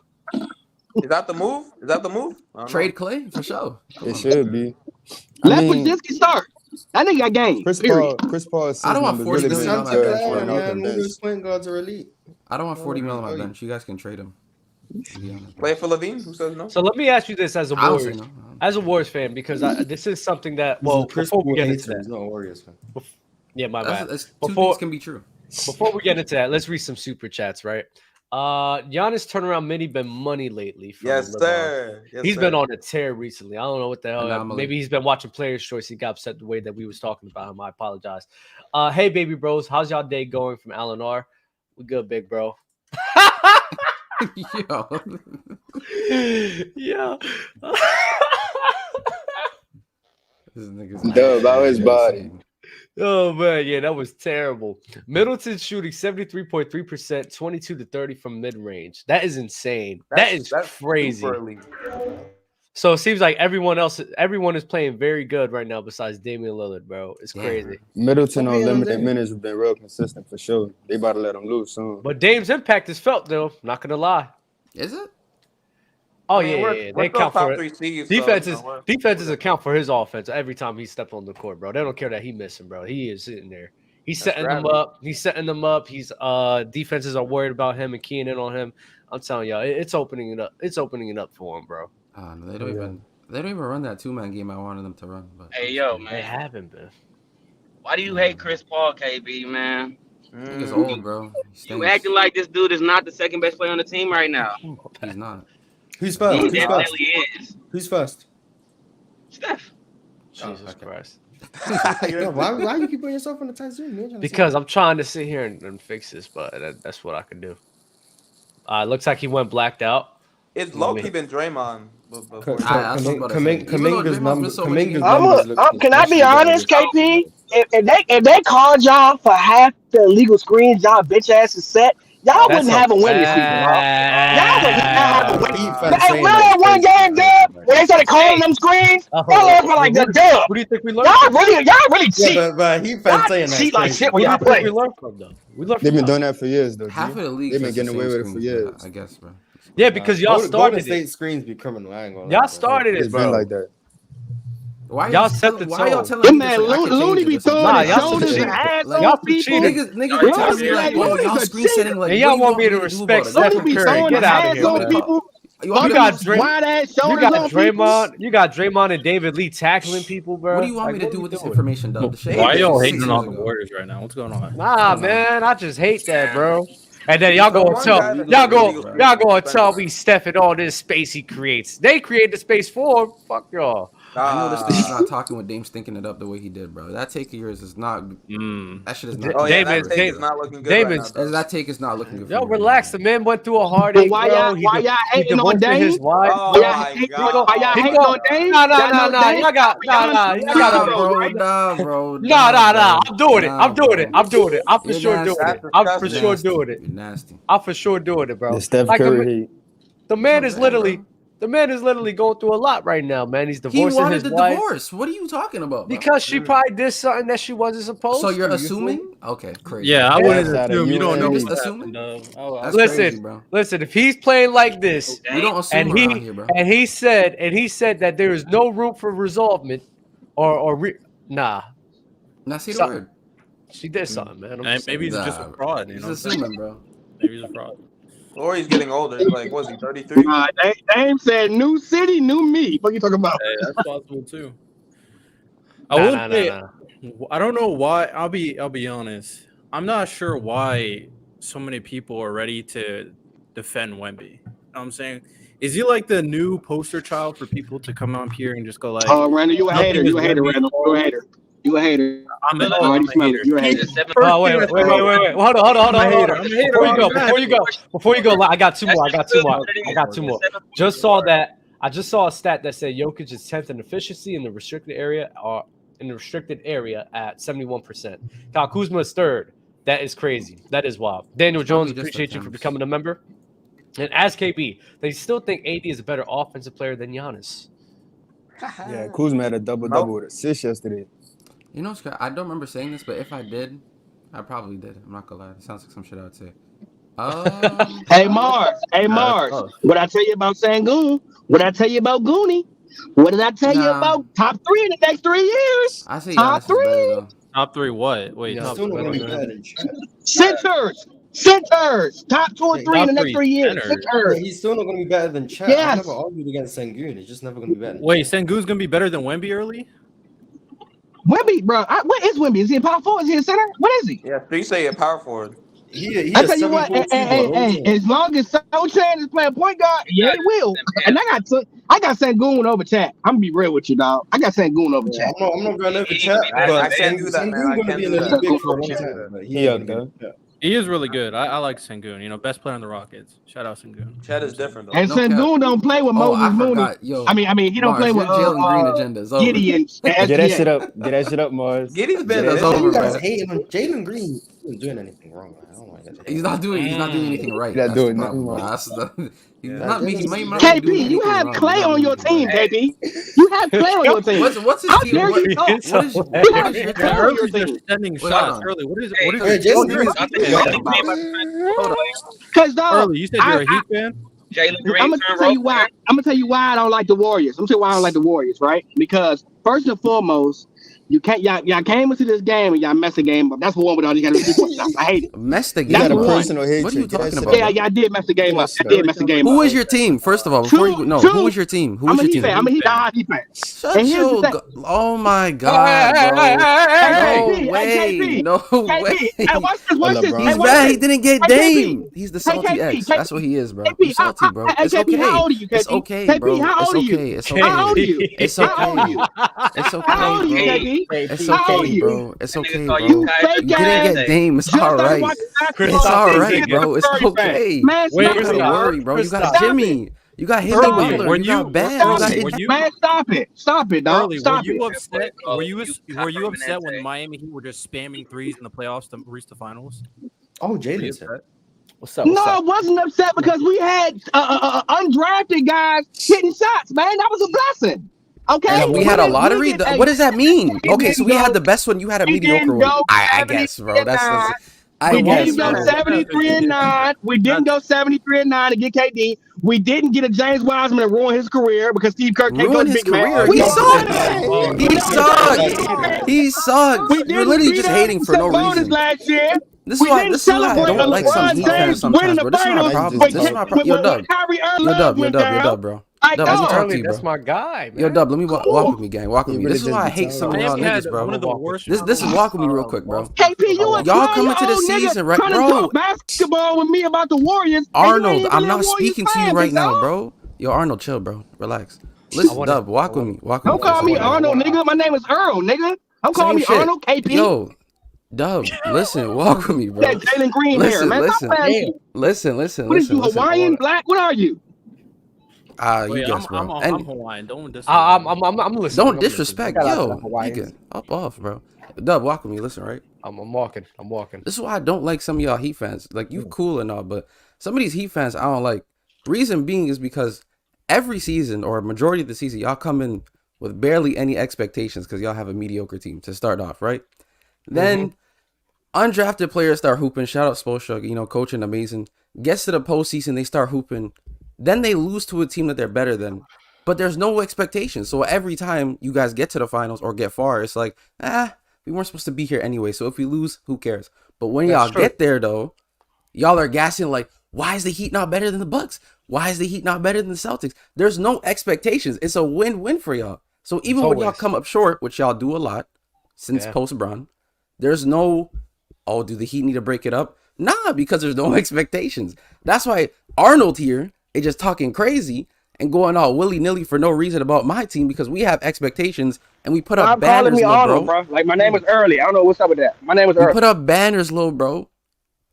Is that the move? Trade Clay for sure. It should be. Let Podziemski start. That nigga got game. Chris Paul. I don't want 40 million on my bench. Point guards are elite. I don't want 40 million on my bench. You guys can trade him. Play for Levine. Who says no? So let me ask you this as a Warriors fan, because this is something that before we get into that, not a Warriors fan. Yeah, my bad. Two things can be true. Before we get into that, let's read some super chats, right? Giannis turnaround mini been money lately. Yes, LeBron. sir. Yes, He's sir. been on a tear recently. I don't know what the hell. Anomaly. Maybe he's been watching Players' Choice. He got upset the way that we was talking about him. I apologize. Hey, baby bros, how's y'all day going from Alan R? We good, big bro. Yo. Yeah. This nigga's Dub out his body. Oh man, yeah, that was terrible. Middleton shooting 73.3%, 22 to 30 from mid-range. That is insane. That's crazy. super elite. So it seems like everyone is playing very good right now besides Damian Lillard, bro. It's crazy. Middleton on limited minutes has been real consistent for sure. They about to let him loose soon. But Dame's impact is felt though. Not gonna lie. Is it? Oh I mean, yeah, we're they still count top for it. 3 seeds. Defenses account for his offense every time he stepped on the court, bro. They don't care that he missing, bro. He is sitting there. He's setting them up. He's setting them up. He's defenses are worried about him and keying in on him. I'm telling y'all, it's opening it up. It's opening it up for him, bro. No, they don't even run that 2-man game I wanted them to run. But Hey, yo, They man. haven't been. Why do you hate Chris Paul, KB, man? Nigga's old, bro. He You stinks. acting like this dude is not the second best player on the team right now. He's not. Who's first? He Who's first? definitely is. Who's first? Steph. Jesus okay. Christ. Yo, why you keep putting yourself on the tight Zoom? Man? Because I'm trying to sit here and fix this, but that's what I can do. Looks like he went blacked out. It's low-key been Draymond. Kaminga's numbers Can I be honest, KP? If they called y'all for half the illegal screens y'all bitch asses set, y'all wouldn't have a winning season, bro. Y'all would not have a winning. Hey, remember one game, Dub, when they started calling them screens? Y'all lost for like the Dub. What do you think we learned? Y'all really cheat. Yeah, but he fans saying that. Cheat like shit when What y'all do you think play. we learned from though? We learned They've from been doing that for years, though. Half of the league. They've been getting away with it for years. I guess, bro. Yeah, because y'all Golden started State it. screens be criminal. I ain't gonna lie, Y'all bro. started it, It's been bro. like that. Why Y'all set the why y'all tone. telling Them me man this? Like, I can Looney change be it or something? throwing Nah, his y'all some shoulders and cheaters. ass Y'all on some people. cheaters. Niggas be telling me like, Looney's y'all a screen setting like. And y'all what want me you to do respect about it? Steph Looney be Curry. throwing Get his out of hands here, on man. people. You want me You to got do- Wide ass You shoulders got on people. Draymond and David Lee tackling people, bro. What do you want Like, me to what do are with we this doing? information, though? The shit Why happened y'all 6 hating years on the ago. Warriors right now? What's going on? Nah, man, I just hate that, bro. And then y'all The go one tell guy that y'all doesn't go illegal screens y'all is go and tell Spencer. me Steph and all this space he creates. They create the space for him. Fuck y'all. I know this nigga's not talking with Dame stinking it up the way he did, bro. That take of yours is not. That shit is not. Oh yeah, that Damon's- take is not looking good Damon's- right now. That take is not looking good. Yo, for me. relax. The man went through a But heartache, why bro. y'all He hating on divorced Dame? his wife. Oh Why bro. y'all my hating god! on- why y'all He hating go- on Dame? Nah. Y'all know Dame Y'all got Nah, bro. Nah. I'm doing it. I'm doing it. I'm for You're sure doing nasty. it. I'm for That's sure Nasty. doing it. You're nasty. I'm for sure doing it, bro. The Steph Like, Curry hate. the man is bad, literally bro. the man is literally going through a lot right now, man. He's He divorcing wanted his the wife divorce. What are you talking about, bro? because she probably did something that she wasn't supposed So to. you're you assuming? feel me? Okay, crazy. Yeah, I wouldn't Outside of assume. You don't know you what's and me. assuming. That's Listen, crazy, bro. Listen, if he's playing like this, We don't assume around here, bro. and he said that there is no room for resolvement nah. Now see the Something. word. She did something, man. I'm And just maybe he's saying. just a fraud. You He's know, assuming, bro. maybe he's a fraud. Or he's getting older. He's like, was he 33? Dame said, "New city, new me." What you talking about? Hey, that's possible too. I will say, I don't know why. I'll be honest. I'm not sure why so many people are ready to defend Wemby. You know what I'm saying? Is he like the new poster child for people to come up here and just go like, Oh, Randall, you a nothing hater. is You a hater, Wemby's Randall. fault? You a hater. You a hater. I'm an Already smell it. You a hater. Oh, wait. Hold on. Before you go, I got two more. Just saw that. I just saw a stat that said Jokic is 10th in efficiency in the restricted area at 71%. Kyle Kuzma is 3rd. That is crazy. That is wild. Daniel Jones, appreciate you for becoming a member. And as KB, they still think AD is a better offensive player than Giannis. Yeah, Kuzma had a double-double with assists yesterday. You know, Scott, I don't remember saying this, but if I did, I probably did. I'm not gonna lie. It sounds like some shit I would say. Hey Mars. What I tell you about Sengun? What I tell you about Goonie? What did I tell you about top 3 in the next 3 years? I say top Giannis 3. Is better, though. Top 3 what? Wait, Yeah, top Still not 3 gonna be what? better than Chet. Centers. Top 2 or 3 in the next 3 years. Centers. Yeah, Centers. he's still not going to be better than Chet. Yes. I've never argued against Sengun. He's just never going to be better. Than Wait, Chet. Sengun's gonna be better than Wemby early? Wemby, bro. What is Wemby? Is he a power forward? Is he a center? What is he? Yeah, so you say a power forward. He I is tell you what, 7'4" all the time. as long as Sochan is playing point guard, yeah, it will. And I got Sengun over Chat. I'm gonna be real with you, dog. I got Sengun over Yeah, Chat. I'm not going over He- chat, he- but I can't do that, man. Sengun I gonna can't be in do the that. league for a I long can't do time. that. But He up there. He is really good. I like Sengun. You know, best player on the Rockets. Shout out Sengun. Chet is different though. And No Sengun cap. don't play with Oh, Moses I Mooney. forgot. Yo, I mean, he don't Mars, play your with Jalen Green agenda is over. Gideon and Get that SGA. shit up. Get that shit up, Mars. Giddy's been That's Why over, you guys bro. hating on Jalen Green? He wasn't doing anything wrong. Man. I don't want to get He's not doing anything right. Not That's doing the nothing problem, bro. wrong. That's the, he's Yeah. not. He Jalen's- might not be doing KP, you anything have wrong. Clay He's not on doing your anything team, right. KP. You have Clay on your team. What's his How team? dare What, you talk? what is You what have is your Clay team? on your Early's just team. sending Wait, shots. hold on. Early, what is Hey, what is Hey, your Jalen team? Green- I think Jalen Green about to Hold on. Cause dog, Early, you said you're a Heat fan. Jalen Green I'm gonna turn tell you rope why. man. I'm gonna tell you why I don't like the Warriors. I'm gonna tell you why I don't like the Warriors, right? Because first and foremost, you can't y'all came into this game and y'all messed the game up. That's one with all you got to 3-point shots. I hate it. Mess the You game got a That's up. one. personal hatred. What are you Get that talking shit about? up. Yeah, y'all did mess the game up. Y'all did mess the game Who up. is your team? First of all, before you no, who is your team? Who is I'm a your Heat fan. team? I'm a Heat Heat fan. Shut And here's the your thing. oh my god, bro. Hey, No KP, way. hey, No KP, way. hey, watch this, watch this. LeBron. Hey, He's watch bad. He this. didn't get Hey, Dame. He's the salty KP, X. That's what he is, bro. KP, You salty, bro. Hey, It's KP, okay. how old are you, KP? It's okay, KP, bro. how It's old are you? okay. It's How old are okay. you? It's How old are okay. you? It's How old are you, okay, bro. KP? It's How old are okay, you? bro. It's That nigga okay, call bro. you You Kyrie fake You didn't ass. get Dame. It's Just all started right. watching It's basketball all season, right, get bro. the It's Curry fan. okay. Man, Wait, stop You it, gotta dog. worry, bro. You got Stop Jimmy. You got Henry Stop Early, it. Butler. were You you got Bam. You Stop got early? it. Were you Man, stop it. Stop it, dog. early? Were Stop you it. upset? Call Were you you upset when Permanente. Miami Heat were just spamming threes in the playoffs to reach the finals? Oh, Were you Jalen's here. upset? What's up? What's No, I up? wasn't upset because we had undrafted guys hitting shots, man. That was a blessing. Okay? And we had a lottery. didn't- What does that mean? we Okay, so we didn't had go- the best one. You had a we mediocre didn't one. go I guess, bro. That's I We guess, didn't go bro. 73-9. We didn't go 73-9 to get KD. We didn't get a James Wiseman to ruin his career because Steve Kerr can't Ruin coach his big man. career. We He saw sucks. that. He sucks. He sucks. We You're didn't literally beat just up hating for no Sabonis reason. last year. This is We why. didn't This is why I celebrate don't like some LeBron Heat James fans sometimes, winning the bro. This is my finals problem. when- This is my problem. Yo, when Dub. Kyrie Irving Yo, Dub. Yo, went Dub. Yo, down. Dub, bro. Like, Dub, let me dog. talk to Early, you, that's bro. my guy, man. Yo, Dub, let me walk with me, gang. Walk with He me. really This is why I just hate be some of telling y'all Miami had niggas, bro. one of the worst. This is walk with me real quick, bro. KP, you a Y'all coming to the 12-year-old nigga season, right, trying to bro? talk basketball with me about the Warriors. and you ain't Arnold, even I'm a not Warriors speaking to you fan, right big now, dog. bro. Yo, Arnold, chill, bro. Relax. Listen, wanna- Dub, walk with me. Walk with Don't me. for a call me second, bro. Arnold, nigga. My name is Earl, nigga. Don't call Same me shit. Arnold, KP. Yo, Dub, listen, walk with me, bro. That Jalen Green hair, Listen, man. Stop listen, playing. listen. What is you, Hawaiian, black? What are you? You Wait, guess, bro. I'm Hawaiian. Don't disrespect. I'm listening. Don't I'm disrespect, listening. Shout out to yo. the Hawaiians. Nigga, up off, bro. Dub, walk with me. Listen, right? I'm walking. I'm walking. This is why I don't like some of y'all Heat fans. Like, you cool and all, but some of these Heat fans I don't like. Reason being is because every season or majority of the season, y'all come in with barely any expectations because y'all have a mediocre team to start off, right? Then undrafted players start hooping. Shout out Spoelstra, coaching amazing. Gets to the postseason, they start hooping. Then they lose to a team that they're better than. But there's no expectations. So every time you guys get to the finals or get far, it's like, we weren't supposed to be here anyway. So if we lose, who cares? But when y'all get there, though, y'all are gassing like, why is the Heat not better than the Bucks? Why is the Heat not better than the Celtics? There's no expectations. It's a win-win for y'all. So even when y'all come up short, which y'all do a lot since post-Bron, there's no, do the Heat need to break it up? Nah, because there's no expectations. That's why Arnold here is just talking crazy and going all willy-nilly for no reason about my team because we have expectations and we put up I'm banners, calling me little Arnold, bro. bro. Like, my name is Early. I don't know what's up with that. My name is We Early. put up banners, little bro.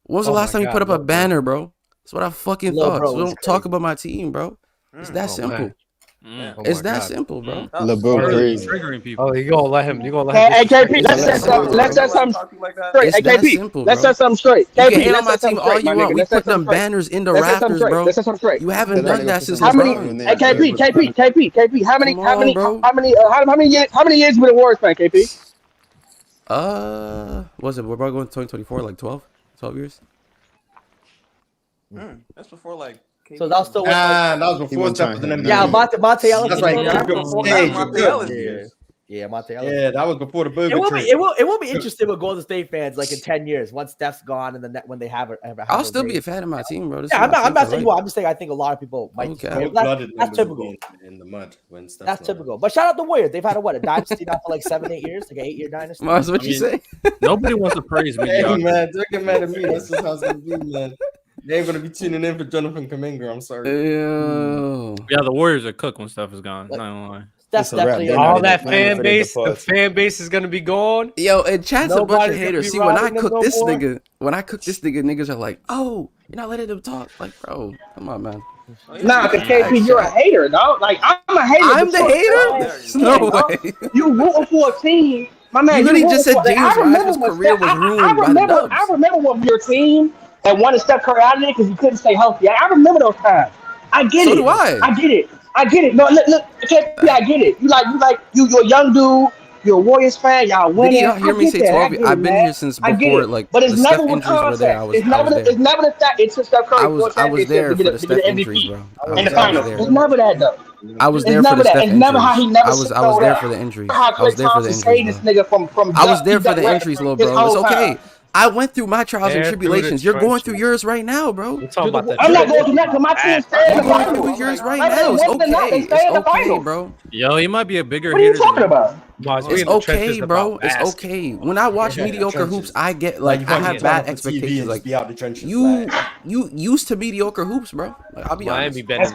When was the Oh last my time you God, put up a Lil Bro. banner, bro? That's what I fucking Lil thought. Bro So is don't talk crazy. about my team, bro. It's that simple. man. Mm. Oh It's my that God. simple, bro. LeBron Early, crazy. triggering people. Oh, you gonna let him? You gonna let Hey, him? KP, let's set Let's something. Let's set something Talk to you like that. straight. It's Hey, that KP, simple, let's bro. set something straight. You KP, can hate on let's my set team something all straight, you my want. nigga. We Let's set put them something straight. banners in the Let's set something rafters, straight. bro. Let's set something straight. You haven't That done nigga that put since some How many? respect on LeBron. there. Hey, KP. How many? Come How on, many? bro. How many years you been a Warriors fan, KP? Was it we're about going 2024, like 12 years? That's before like. So that's still That was He before wasn't Steph trying was to an hit MVP. Yeah, none. Monte Ellis. That's like Yeah. good That's stage. my Good. Ellis Yeah. years. Yeah, Monte Ellis. Yeah, that was before the burger It will trade. be. It will be interesting with Golden State fans like in 10 years once Steph's gone and then when they have it. I'll still be a fan of my team, bro. This Yeah, is my I'm team not for saying you life. are. I'm just saying I think a lot of people might. Okay. That's typical. In the mud when Steph. That's typical. But shout out the Warriors. They've had a dynasty now for like 7-8 years, like an 8-year dynasty. Mars, what you say? Nobody wants to praise me. Hey man, don't get mad at me. That's just how it's gonna be, man. They ain't gonna be tuning in for Jonathan Kuminga. I'm sorry. Yeah, the Warriors are cooked when Steph is gone. Not gonna lie. That's definitely all that fan base. The fan base is gonna be gone. Yo, and Chat's a bunch of haters. See, when I cook this more. nigga, niggas are like, "Oh, you're not letting them talk." Like, bro, come on, man. Nah, because KP, you're a hater, dog. Like I'm a hater. I'm the hater. No way. You rooting for a team, my man. You literally just said James Wiseman's career was ruined by the Dubs. I remember when your team that wanted Steph Curry out of there because he couldn't stay healthy. I remember those times. I get it. So do I. I get it. No, look, KP, I get it. You're a young dude. You're a Warriors fan. Y'all winning. Did y'all hear me say 12? I've been here since before, like, but it's the never Steph with injuries were context. there. I was there. It's never the fact. It's just Steph Curry. I was there for the Steph injuries, bro. In the finals. It's never that though. I was there for the Steph injuries. It's never how he never. I was there for the injuries. I was there for the injuries. I was there for the injuries, little bro. It's okay. I went through my trials and tribulations. You're going through yours right now, bro. I'm not going through that because my team stayed in the You're going finals. through yours right now. It's okay. It's okay, bro. Yo, he might be a bigger What are you hater talking than about? It's okay, bro. It's okay. When I watch mediocre hoops, I get like I have bad expectations. Like you used to mediocre hoops, bro. Like, I'll be honest. That's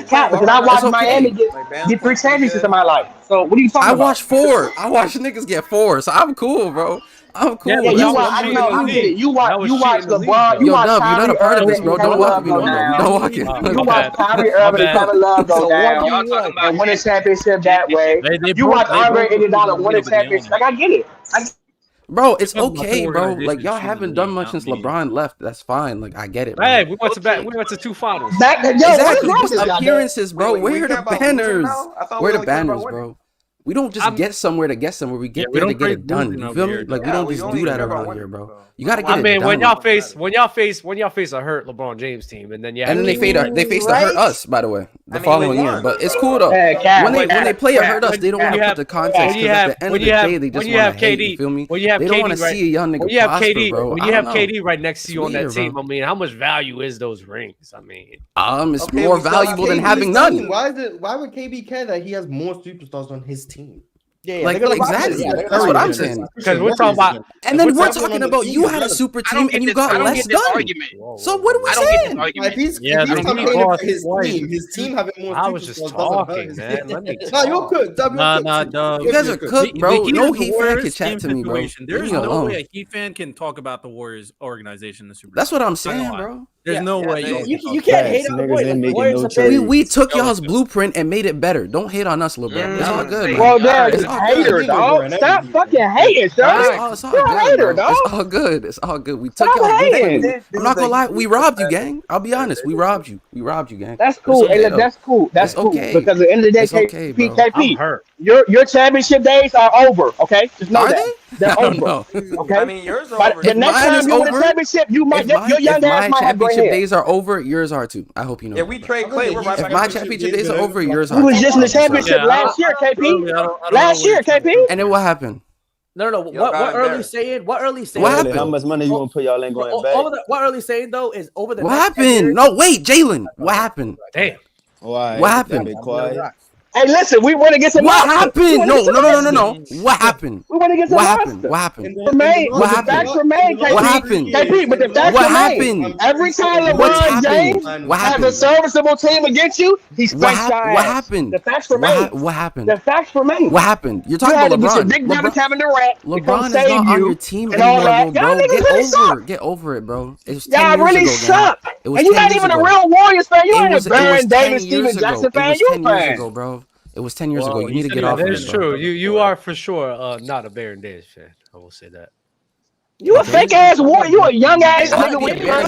cap because I watched Miami get 3 championships in my life. So what are you talking about? I watched 4. I watched niggas get 4, so I'm cool, bro. I'm cool. Yeah, you watch LeBron. You watch Dub, you're not a part of this, bro. Don't walk me, don't walk it. You watch Kyrie Irving and Kevin Love go down and win a championship that way. You watch Andre Iguodala win a championship. Like I get it. Bro, it's okay, bro. Like y'all haven't done much since LeBron left. That's fine. Like I get it. Bro. Hey, we went to 2 finals. Exactly. Just appearances, bro. Where are the banners? Where are the banners, bro? We don't just get somewhere to get somewhere. We get there to get it done. You feel me? Like we don't just do that around here, bro. You gotta get it done. when y'all face a hurt LeBron James team, and then they faced a hurt us, by the way, the following year. But it's cool though. When they play a hurt us, they don't want to put the context. Because at the end of the day, they just want to hate. You feel me? They don't want to see a young nigga prosper, bro. When you have KD right next to you on that team, I mean, how much value is those rings? I mean, it's more valuable than having none. Why would KB care that he has more superstars on his team? Yeah, like exactly. That's what I'm saying. Because we're talking about, and then we're talking about you had a super team and you got less done. So what are we saying? If he's complaining for his team having more. I was just talking, man. No, you're good. Nah, you guys are cooked, bro. No Heat fan can chat to me, bro. There's no way a Heat fan can talk about the Warriors organization in the Super. That's what I'm saying, bro. There's no way you can't hate on the Warriors. We took y'all's blueprint and made it better. Don't hate on us, LeBron. It's all good. Well, there's hater, dog. Stop fucking hating, dog. It's all good. It's all good. It's all good. We took y'all's blueprint. I'm not gonna lie. We robbed you, gang. I'll be honest. We robbed you. We robbed you, gang. That's cool. Hey, look, that's cool. That's cool. Because at the end of the day, KP, your championship days are over. Okay, just know that. They're over. Okay. I mean, yours are over. The next time you win a championship, you might. Your young ass might have gray hair. Championship days are over. Yours are too. I hope you know. If we trade Clay, we're right back. If my championship days are over, yours are. We was just in the championship last year, KP. Last year, KP. And then what happened? No. What early saying? What early saying? What happened? How much money you gonna put y'all ain't going back? What early saying though is over the. What happened? No, wait, Jalen. What happened? Damn. Why? What happened? Be quiet. Hey, listen, we want to get some. What happened? No. What happened? We want to get some. What happened? What happened? What happened? What happened? KP, but the facts remain. Every time LeBron James has a serviceable team against you, he's spanked your ass. What happened? The facts remain. What happened? The facts remain. What happened? You're talking about LeBron. Big brother Kevin Durant. LeBron is not on your team anymore, bro. Get over it, bro. It was 10 y'all years really ago, suck. It was and you're not even a real Warriors fan. You ain't a Baron Davis, 10 Steven years Jackson ago. fan. It was You 10 years fan. ago, bro. It was 10 years ago. You need to get off of it. That is true. You are for sure not a Baron Davis fan. I will say that. You a fake ass Warrior. You a young ass nigga with I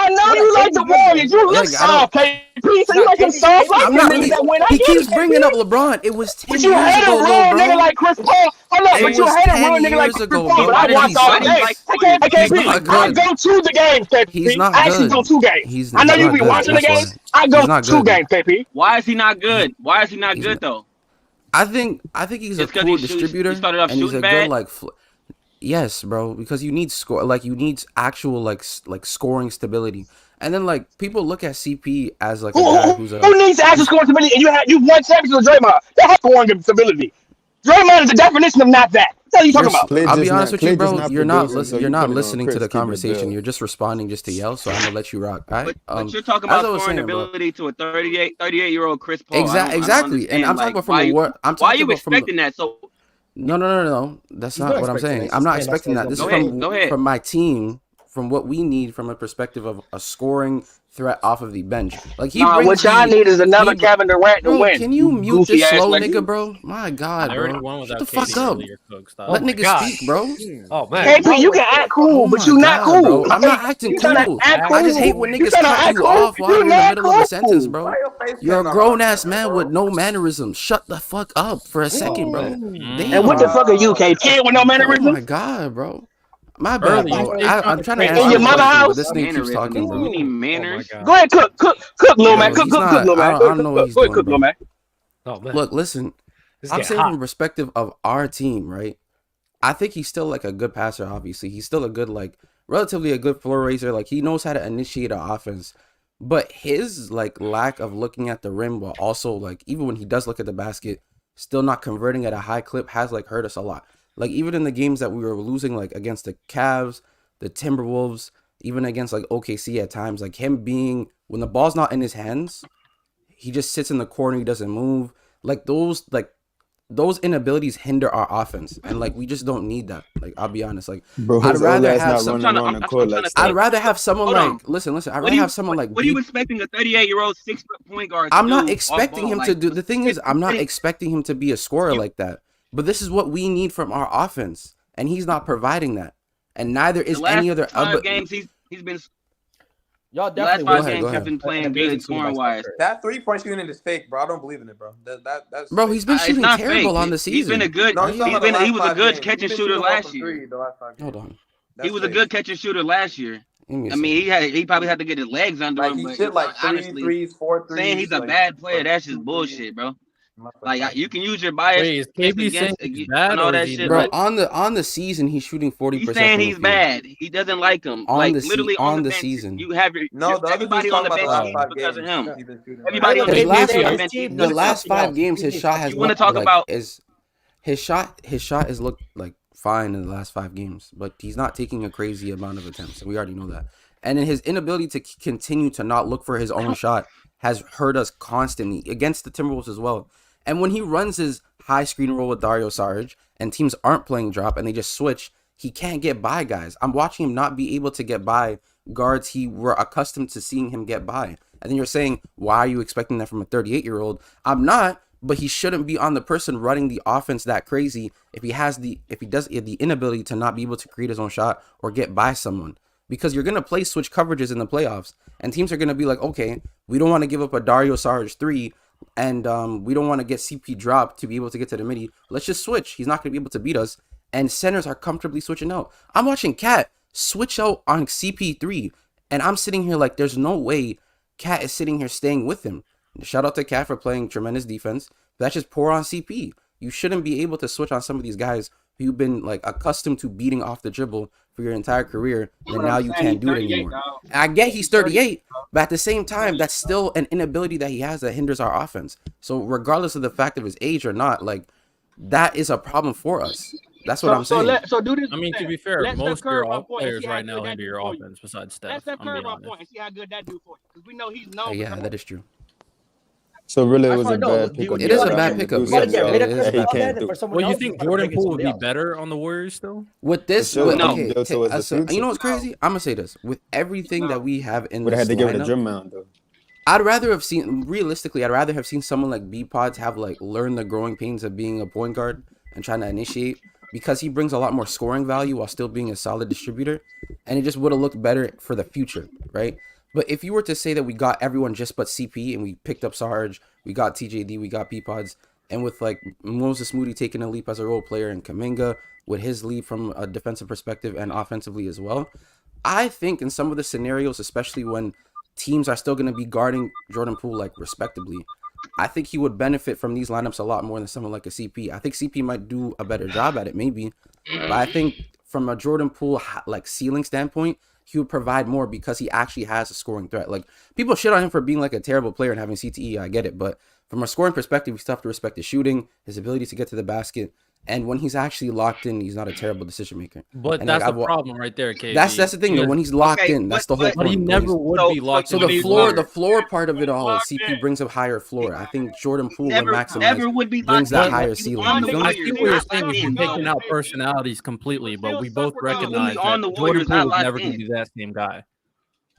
know you like the Warriors. You look soft, KP. So you like them soft like that. He keeps bringing up LeBron. It was 10 years ago, But you hate a real nigga like Chris Paul. Hold up, but you hate a real nigga like Chris Paul. But I watch all the games. I go to the games, KP. He's not I actually go to games. I know you be watching the games. I go to games, KP. Why is he not good? Why is he not good though? I think he's Just a 'cause cool he distributor, started off and he's shooting a bad? good like. Yes, bro, because you need you need actual like scoring stability, and then like people look at CP as like a guy Who needs actual who's scoring stability? And you won championship with Draymond. That has scoring stability. Draymond is the definition of not that. What the hell are you talking about? Clay I'll be just honest not with you, Clay just bro. not You're not producing, so you're you not put it on listening to Chris. the Keep it a conversation. bill. You're just responding just to yell. So I'm gonna let you rock. All right. But you're talking As about I was scoring saying, bro. ability to a 38-year-old Chris Paul. Exactly. And I'm talking about from I'm why are talking you about from expecting that? So No. That's He's not not what I'm expecting saying. that. I'm He's not saying that's expecting what that. he's This is gonna Go ahead. from my team, from what we need from a perspective of a scoring threat off of the bench. Like he Nah, brings what y'all need is another Kevin Durant to Bro, win. can you mute Goofy this ass slow like nigga, bro? My God, They already bro. won Shut without the fuck KD up. earlier, Cook. Stop. Let my niggas God. speak, bro. Oh man. KP, you can act cool, Oh but my you not God, bro. cool. I'm not acting You trying to cool. act I just hate cool. when You niggas trying to cut act you cool. off while You you're in the not middle of a sentence, cool. bro. Why your face You're a getting all grown hard, ass man bro? with no mannerisms. Shut the fuck up for a second, Oh, bro. man. And what the Damn. fuck are you, KP, with no Oh mannerisms? my God, bro. My bad, Early, bro. you stay I'm trying to trying to In answer your the mother question, but house? this nigga keeps talking, mannerisms. bro. You need Oh my manners. God. Go ahead, cook, little man. Bro, Cook, he's not. little man. I Cook, don't know cook, what he's cook, doing, little bro. man. Oh man. Look, listen. This is I'm getting saying hot. from perspective of our team, right? I think he's still like a good passer. Obviously, he's still a good, like, relatively a good floor raiser. Like he knows how to initiate an offense, but his like lack of looking at the rim, while also like even when he does look at the basket, still not converting at a high clip, has like hurt us a lot. Like even in the games that we were losing, like against the Cavs, the Timberwolves, even against like OKC at times, like him being when the ball's not in his hands, he just sits in the corner, he doesn't move. Those inabilities hinder our offense, and like we just don't need that. Like I'll be honest, like Bro, I'd his old rather ass have not some. running on the court like That's what I'm I'd rather have someone Hold on. like listen. I'd What rather do you have someone like what are you expecting a 38-year-old 6-foot point guard to I'm not do off expecting ball? him Like, to do. The thing is, I'm not you- expecting him to be a scorer like that. But this is what we need from our offense, and he's not providing that. And neither the is last any other. 5 games he's been Y'all the last definitely 5 will ahead, games go he's ahead. been playing an amazing good team by scoring Steph wise. Curry. That 3-point shooting is fake, bro. I don't believe in it, bro. That's Bro, fake. he's been It's shooting not terrible fake. on the He's been a season. good. No, he's talking about the He last was a 5 good games. catch He's and been shooter shooting well last from year. 3 the last 5 games. Hold on. That's He was a fake. good catch and shooter last year. Give me a I mean, second. he probably had to get his legs under Like him, he but shit like 3 honestly, threes, 4 threes. saying he's a like, bad player, like that's just 2 bullshit, threes. bro. Not Like like you can use your bias Wait, is KB saying he's and bad all or that is he shit, Bro, but on the season, he's shooting 40% he's saying from the he's field. bad. He doesn't like him. On Like the literally on the bench, season. you have No, the other everybody dude's on talking the about the bench last eats 5 because of games. him. He's been shooting Everybody well. on the His bench last eats on the his bench team eats the needs because of him. last something 5 else. games, He his needs shot something has You want to looked talk like about his shot has looked like fine in the last 5 games, but he's not taking a crazy amount of attempts, and we already know that. And in his inability to continue to not look for his own shot has hurt us constantly against the Timberwolves as well. And when he runs his high screen roll with Dario Saric and teams aren't playing drop and they just switch, he can't get by guys. I'm watching him not be able to get by guards he were accustomed to seeing him get by. And then you're saying, why are you expecting that from a 38-year-old? I'm not, but he shouldn't be on the person running the offense that crazy if he does the inability to not be able to create his own shot or get by someone. Because you're going to play switch coverages in the playoffs, and teams are going to be like, okay, we don't want to give up a Dario Saric 3, and we don't want to get CP dropped to be able to get to the midi. Let's just switch. He's not going to be able to beat us, and centers are comfortably switching out. I'm watching Cat switch out on CP3, and I'm sitting here like there's no way Cat is sitting here staying with him. Shout out to Cat for playing tremendous defense. But that's just poor on CP. You shouldn't be able to switch on some of these guys who you've been like accustomed to beating off the dribble for your entire career, and now you can't do it anymore. And I get he's 38, but at the same time, that's still an inability that he has that hinders our offense. So regardless of the fact of his age or not, like that is a problem for us. That's what I'm saying. So do this. I mean, to be fair, most of your players right now hinder your offense besides Steph. Let Steph I'm Curry being run honest. point and see how good that do for you. Because we know he's known. Yeah, that is true. So really, it I was just a wanna know, bad do you- pickup. do It you is a wanna- bad pickup. You want to get rid of Yeah, Chris he Paul can't then do. for someone Well, you else? think Or Jordan bring in Poole would be somebody else? better on the Warriors still? With this, For sure. No. okay, Built towards the you know future. what's crazy? I'm gonna say this: with everything that we have in Would have this had to give it a lineup, drum mound though. I'd rather have seen realistically. I'd rather have seen someone like B Pods have like learned the growing pains of being a point guard and trying to initiate, because he brings a lot more scoring value while still being a solid distributor, and it just would have looked better for the future, right? But if you were to say that we got everyone just but CP and we picked up Sarge, we got TJD, we got B Pods, and with like Moses Moody taking a leap as a role player and Kuminga with his leap from a defensive perspective and offensively as well, I think in some of the scenarios, especially when teams are still going to be guarding Jordan Poole like respectably, I think he would benefit from these lineups a lot more than someone like a CP. I think CP might do a better job at it, maybe. But I think from a Jordan Poole like ceiling standpoint, he would provide more because he actually has a scoring threat. Like, people shit on him for being like a terrible player and having CTE. I get it, but from a scoring perspective, we still have to respect his shooting, his ability to get to the basket. And when he's actually locked in, he's not a terrible decision maker. But and that's the problem right there, KD. That's the thing, though. When he's locked in, that's the whole point. But he never would be locked in. So the floor part of it all, CP brings up higher floor. I think Jordan Poole when maximized brings that higher ceiling. I see what you're saying. He's taking out personalities completely, but we both recognize that Jordan Poole is never going to be that same guy.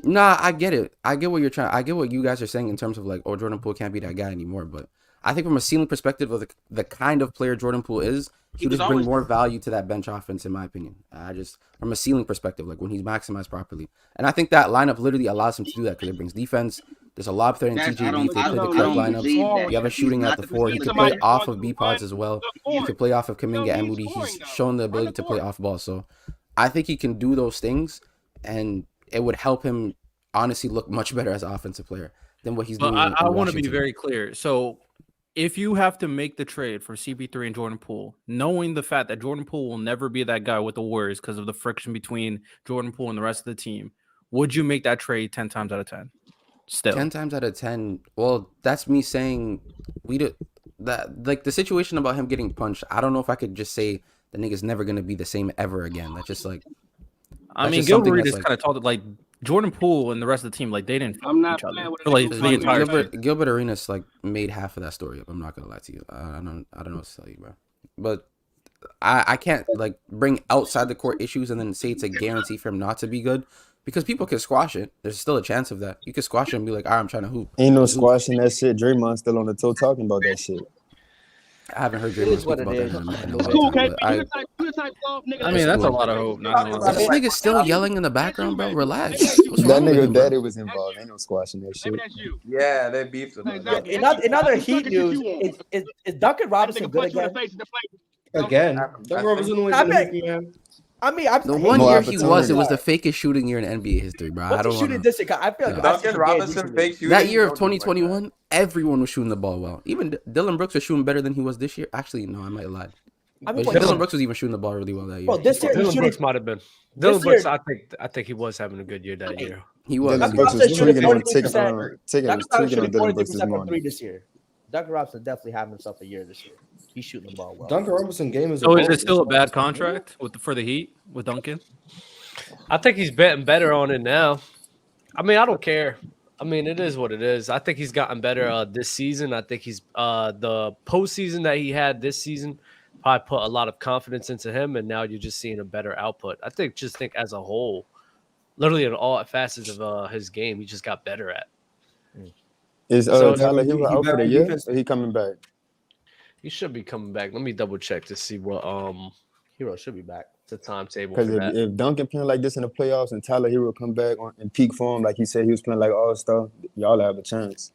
Nah, I get it. I get what you're trying. I get what you guys are saying in terms of like, oh, Jordan Poole can't be that guy anymore. But I think from a ceiling perspective of the kind of player Jordan Poole is, he would just bring more value to that bench offense, in my opinion. Just from a ceiling perspective, like when he's maximized properly. And I think that lineup literally allows him to do that because it brings defense. There's a lob threat in TJD. They play the correct lineups. You have a shooting at the 4. He can play off of B-pods as well. He can play off of Kuminga and Moody. He's shown the ability to play off ball. So I think he can do those things, and it would help him honestly look much better as an offensive player than what he's doing. I want to be very clear. So if you have to make the trade for CP3 and Jordan Poole, knowing the fact that Jordan Poole will never be that guy with the Warriors because of the friction between Jordan Poole and the rest of the team, would you make that trade 10 times out of 10? Still 10 times out of 10. Well, that's me saying we do that. Like the situation about him getting punched, I don't know if I could just say the nigga's never gonna be the same ever again. That's just like, I mean, Gilbert just kind of told it like Jordan Poole and the rest of the team, like they didn't fuck each other. Like the entire Gilbert Arenas like made half of that story up. I'm not gonna lie to you. I don't know what to tell you, bro. But I can't like bring outside the court issues and then say it's a guarantee for him not to be good. Because people can squash it. There's still a chance of that. You can squash it and be like, all right, I'm trying to hoop. Ain't no squashing that shit. Draymond's still on the toe talking about that shit. I haven't heard Draymond speak about that in a Cool, long time. okay. I mean, that's a lot of hope. This nigga's still yelling in the background, bro. Relax. That nigga daddy was involved. Ain't no squashing that shit. Yeah, they beefed him. In other Heat news, is Duncan Robinson good again? Again, Duncan Robinson always in the Heat, man. I mean, the one year he was, it was the fakest shooting year in NBA history, bro. I don't shooting this year. I feel like Duncan Robinson fake shooting. That year of 2021, everyone was shooting the ball well. Even Dylan Brooks was shooting better than he was this year. Actually, no, I might have lied. Dylan Brooks was even shooting the ball really well that year. Bro, this year Dylan Brooks might have been. Dylan Brooks, I think he was having a good year that year. He was. Dylan Brooks was tweaking on Dylan Brooks this morning. This year. Duncan Robinson definitely having himself a year this year. He's shooting the ball well. Duncan Robinson game is. So is it still a bad contract for the Heat with Duncan? I think he's betting better on it now. I mean, I don't care. I mean, it is what it is. I think he's gotten better this season. I think he's the postseason that he had this season probably put a lot of confidence into him, and now you're just seeing a better output. I think as a whole, literally in all facets of his game, he just got better at. Is Tyler Hero out for the year? Or he coming back? He should be coming back. Let me double check to see what Hero should be back. The timetable. Because if Duncan playing like this in the playoffs and Tyler Hero come back in peak form, like he said he was playing like All-Star, y'all have a chance.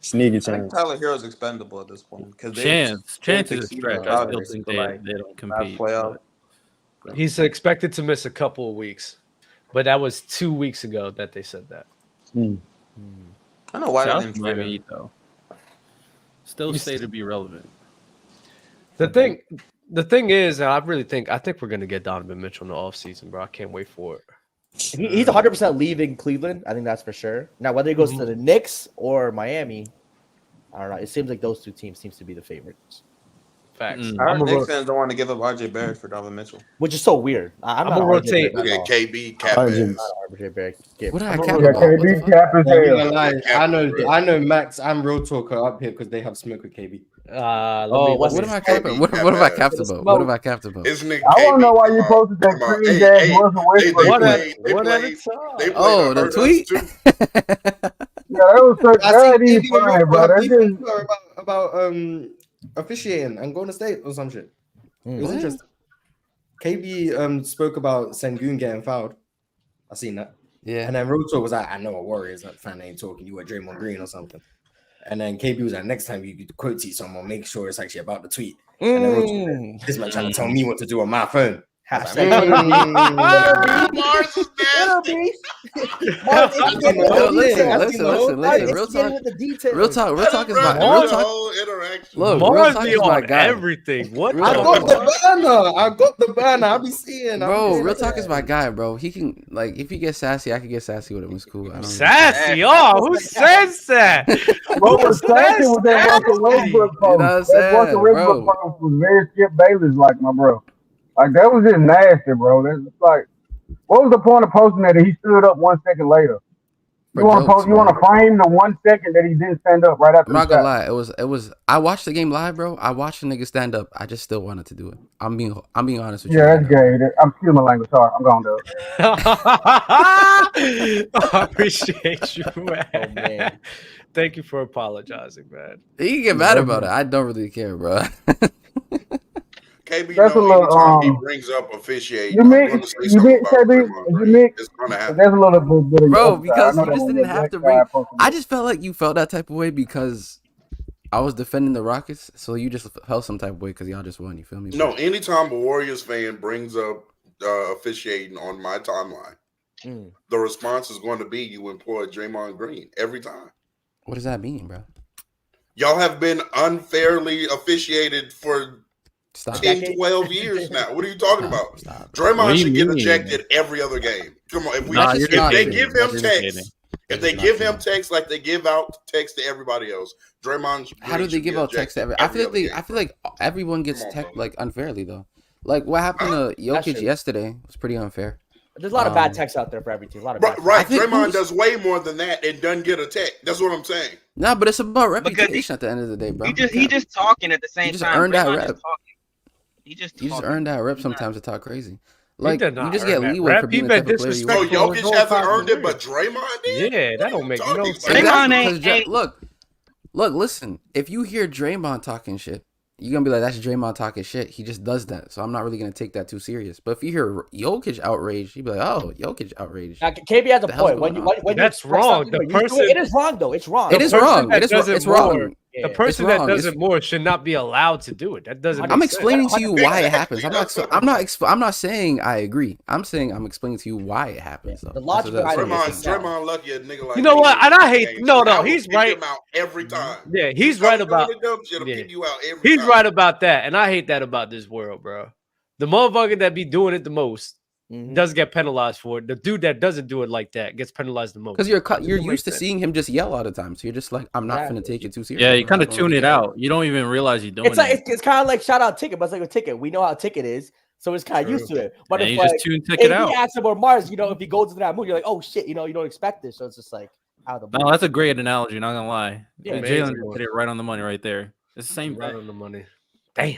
Sneaky chance. I think Tyler Hero's expendable at this point. Chance is a stretch. I still think they don't compete. He's expected to miss a couple of weeks, but that was 2 weeks ago that they said that. I don't know why they didn't trade him though. Still stay to be relevant. The thing is, I think we're gonna get Donovan Mitchell in the offseason, bro. I can't wait for it. He's 100% leaving Cleveland. I think that's for sure. Now, whether he goes to the Knicks or Miami, I don't know. It seems like those two teams seems to be the favorites. Facts. I heard Knicks fans don't want to give up RJ Barrett for Donovan Mitchell, which is so weird. I'm gonna rotate. Look at KB cap. What did I cap? KB cap is I know Max and Real Talk are up here because they have smoke with KB. What am I capping? What have I capped about? What have I capped about? I want to know why you posted that crazy ass the tweet. Yeah, that was so bad. About officiating and going to state or some shit. It was interesting. KB spoke about Sengun getting fouled. I seen that. Yeah. And then Real Talk was like, I know a Warriors fan ain't talking. You were Draymond Green or something. And then KB was like, next time you quote tweet someone, make sure it's actually about the tweet. And then Real Talk said, this man trying to tell me what to do on my phone. Real talk is my Bro, real the talk. whole interaction. Look, Mars real talk be is my on guy. everything. What? Real I talk got is the banner. I be seeing. Bro, real talk is my guy, bro. He can like if he gets sassy, I can get sassy with him. It's cool. I don't Sassy? Oh, who says that? Bro was sassy says with that Russell Westbrook You post. know what I'm That Russell saying, Westbrook bro? post was very Skip Bayless like, my bro. Like that was just nasty, bro. That's just like, what was the point of posting that? He stood up 1 second later. For You want to jokes, post? You want man. to frame the 1 second that he didn't stand up right after I'm the not gonna shot. lie. It was. I watched the game live, bro. I watched the nigga stand up. I just still wanted to do it. I'm being honest with you. Yeah, right that's now. gay. I'm excuse my language. Sorry, I'm going to. I appreciate you, man. Oh, man. Thank you for apologizing, man. You can get mad about it. I don't really care, bro. KB, That's a little. anytime he brings up officiating, You I'm mean going to say you something mean about KB? Draymond You Green. mean It's going to happen. there's a little bit of Bro, your upside. I because know you that just one didn't your have black to bring. guy posted I it. just felt like you felt that type of way because I was defending the Rockets, so you just felt some type of way because y'all just won. You feel me? No, anytime a Warriors fan brings up officiating on my timeline, the response is going to be you employ Draymond Green every time. What does that mean, bro? Y'all have been unfairly officiated for Stop. 10, 12 years now. What are you talking about? Stop. What Draymond do you should get mean? ejected every other game. Come on, if we Nah, if you're not they kidding. give him That isn't text, kidding. if That they is not give him true. text like they give out text to everybody else, Draymond. How do Green they should give get out text to ejected every? I other feel like everyone gets Come on, text bro. like unfairly though. Like what happened to Jokic true. yesterday was pretty unfair. There's a lot of bad texts out there for every team. A lot of bad texts. Right, I think Draymond who's- does way more than that and doesn't get a text. That's what I'm saying. Nah, but it's about Because reputation at the end of the day, bro. he just talking at the same just time. earned that Draymond rep. just talking. He just You just talking. earn that rep He's not- sometimes to talk crazy. He Like did you not just earn get that leeway rep. for He being the been type of player you So are. disrespectful his Jokic whole hasn't fucking earned it, career. but Draymond did. Yeah, that What are don't you make talking no about? sense. Draymond Look, listen. If you hear Draymond talking shit, you're gonna be like, "That's Draymond talking shit." He just does that, so I'm not really gonna take that too serious. But if you hear Jokic outrage, you'd be like, "Oh, Jokic outrage." Now, KB has a The hell's point. When going you on? when That's you expect wrong. something, The when you do person- it is wrong though. It's wrong. It is person wrong. that It is does it it's more- wrong. Yeah. The person that wrong. does It's- it more should not be allowed to do it. That doesn't. I'm make sense. explaining to you why it happens. Exactly. I'm not saying I agree. I'm saying I'm explaining to you why it happens. Though. The logic That's what behind I'm it saying. is Draymond lucky a nigga like You know me what? in And I hate. games. No, I will he's pick right. him out every time. Yeah, he's You tell right me about. doing the dumb shit, I'll yeah. pick you out every He's time. right about that, and I hate that about this world, bro. The motherfucker that be doing it the most doesn't get penalized for it. The dude that doesn't do it like that gets penalized the most. Because you're Doesn't make used to sense. seeing him just yell all the time, so you're just like, I'm not Exactly. finna take it too serious. Yeah, you kind of I don't tune really it care. out. You don't even realize you're doing It's like it. it's kind of like shout out Ticket, but it's like a Ticket. We know how Ticket is, so it's kind of used to it. But And if you just like tune if Ticket he out. asks him or Mars, if he goes into that mood, you're like, oh shit, you don't expect this, so it's just like out of the blue. No, that's a great analogy. Not gonna lie. Yeah, Jalen amazing. hit it right on the money right there. It's the same right thing. on the money. Damn,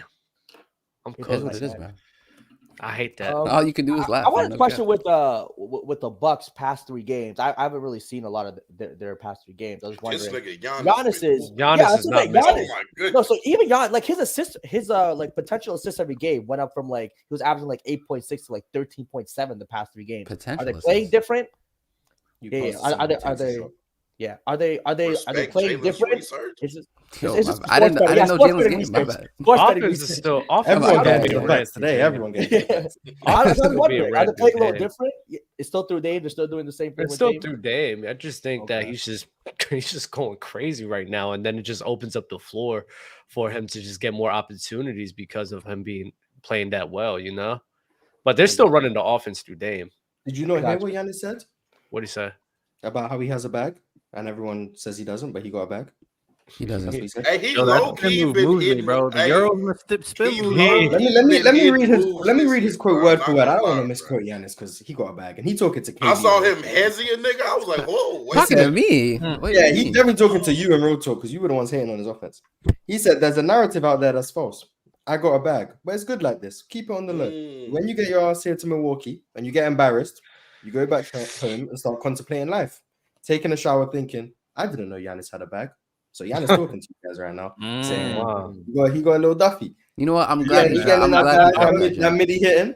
I'm It It cool. is what it is, man. I hate that. All you can do is laugh. I wanted man, a no question cap. with the Bucks past 3 games. I haven't really seen a lot of their past 3 games. I was This wondering. nigga Giannis. Giannis is Giannis yeah, is not Giannis, Oh my goodness. no, so even Giannis, like his assist, his like potential assists every game went up from like he was averaging like 8.6 to like 13.7 the past 3 games. Potential. Are they playing assists. different? You Yeah, post are something, they? takes Are a they? shot. Yeah, are they Respect playing Jalen's different? research. It's just, Yo, it's just I didn't sports betting. know sports Jalen's betting game. My research. bad. Sports betting Offense is research. still offense. Everyone is getting gonna be the red bets today. Everyone getting the bets. I was Offense is gonna be wondering, are red they playing a little today. different? It's still through Dame. They're still doing the same thing. It's with still Dame? through Dame. I just think that Okay. he's just going crazy right now, and then it just opens up the floor for him to just get more opportunities because of him playing that well, But they're still running the offense through Dame. Did you not hear Gotcha. what Giannis said What do you say? about how he has a bag and everyone says he doesn't, but he got a bag? He That's doesn't. what he said. Hey, he Yo, low that key spin move been moves me, hitting, bro. The hey, Euro and the spin he move. low He- Let key me been hitting read his moves let me this read his year, quote bro. word Not for word. I gonna don't want to lie, misquote Giannis because he got a bag and he talking to KD. I saw him hezzy a nigga. I was like, whoa, wait. Talking to me. Hmm. What do Yeah, you he's mean? definitely talking to you in real talk because you were the ones hating on his offense. He said there's a narrative out there that's false. I got a bag, but it's good like this. Keep it on the low. When you get your ass here to Milwaukee and you get embarrassed, you go back home and start contemplating life. Taking a shower thinking, I didn't know Giannis had a bag. So Giannis talking to you guys right now, saying Wow. he got a little Duffy. You know what? I'm Yeah, glad he you getting I'm that glad you bag, dropped that that, midi hitting.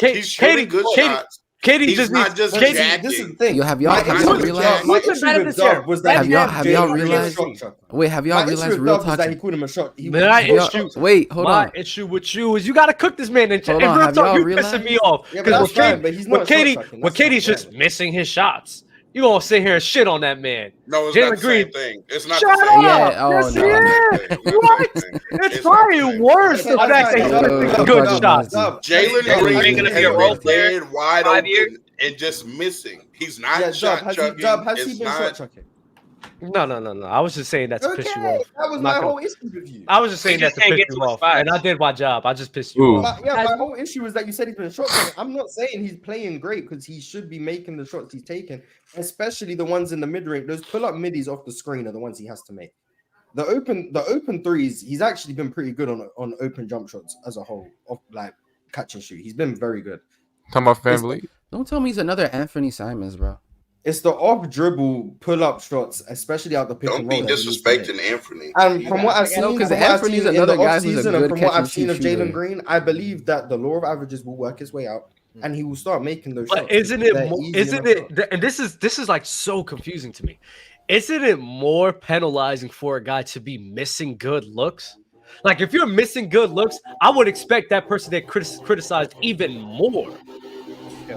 He's shooting good shots. KD He's just not needs just KD. jacking. This is the thing. Yo, have y'all realized? My issue with Dub was that Have y'all Jalen Green realized? shot chucker. Wait, have y'all My issue realized with real Dub was talk? that he called him a shot. Wait, hold my on. issue with you is you got to cook this man. And Hold real on, have talk, y'all you realized? pissing me off. Yeah, but that's fine, but he's not shot chucking. When That's KD's not just fair. missing his shots, you gonna sit here and shit on that man. No, it's Jalen not the Green. same thing. It's not Shut the same up. thing. Yes, no. he is. What? It's probably worse the fact that he's missing good shots. Jalen Green gonna be a has role been player dead wide 5 open years? and just missing. He's not Yeah, shot chucking. Dub, has he It's been shot not. chucking? No. I was just saying that to piss you off. That was I'm my not gonna- whole issue with you. I was just saying You that just to can't piss get you to his off, spots. and I did my job. I just pissed you Ooh. off. My whole issue is that you said he's been shot chucking. I'm not saying he's playing great because he should be making the shots he's taking, especially the ones in the mid range. Those pull up middies off the screen are the ones he has to make. The open threes, he's actually been pretty good on open jump shots as a whole, off like catch and shoot. He's been very good. Talking about family. Don't tell me he's another Anthony Simons, bro. It's the off dribble pull up shots, especially out the pick Don't and be roll. that he needs to make. disrespecting Anthony. And from what I've seen, No, 'cause from what I've Anthony's seen in another the guy who's a offseason good and from what catch and I've seen shoot of Jalen shooter. Green, I believe that the law of averages will work its way out, and he will start making those But shots. isn't it? They're easy Isn't enough it? And this is like so confusing to me. Isn't it more penalizing for a guy to be missing good looks? Like if you're missing good looks, I would expect that person to get criticized even more.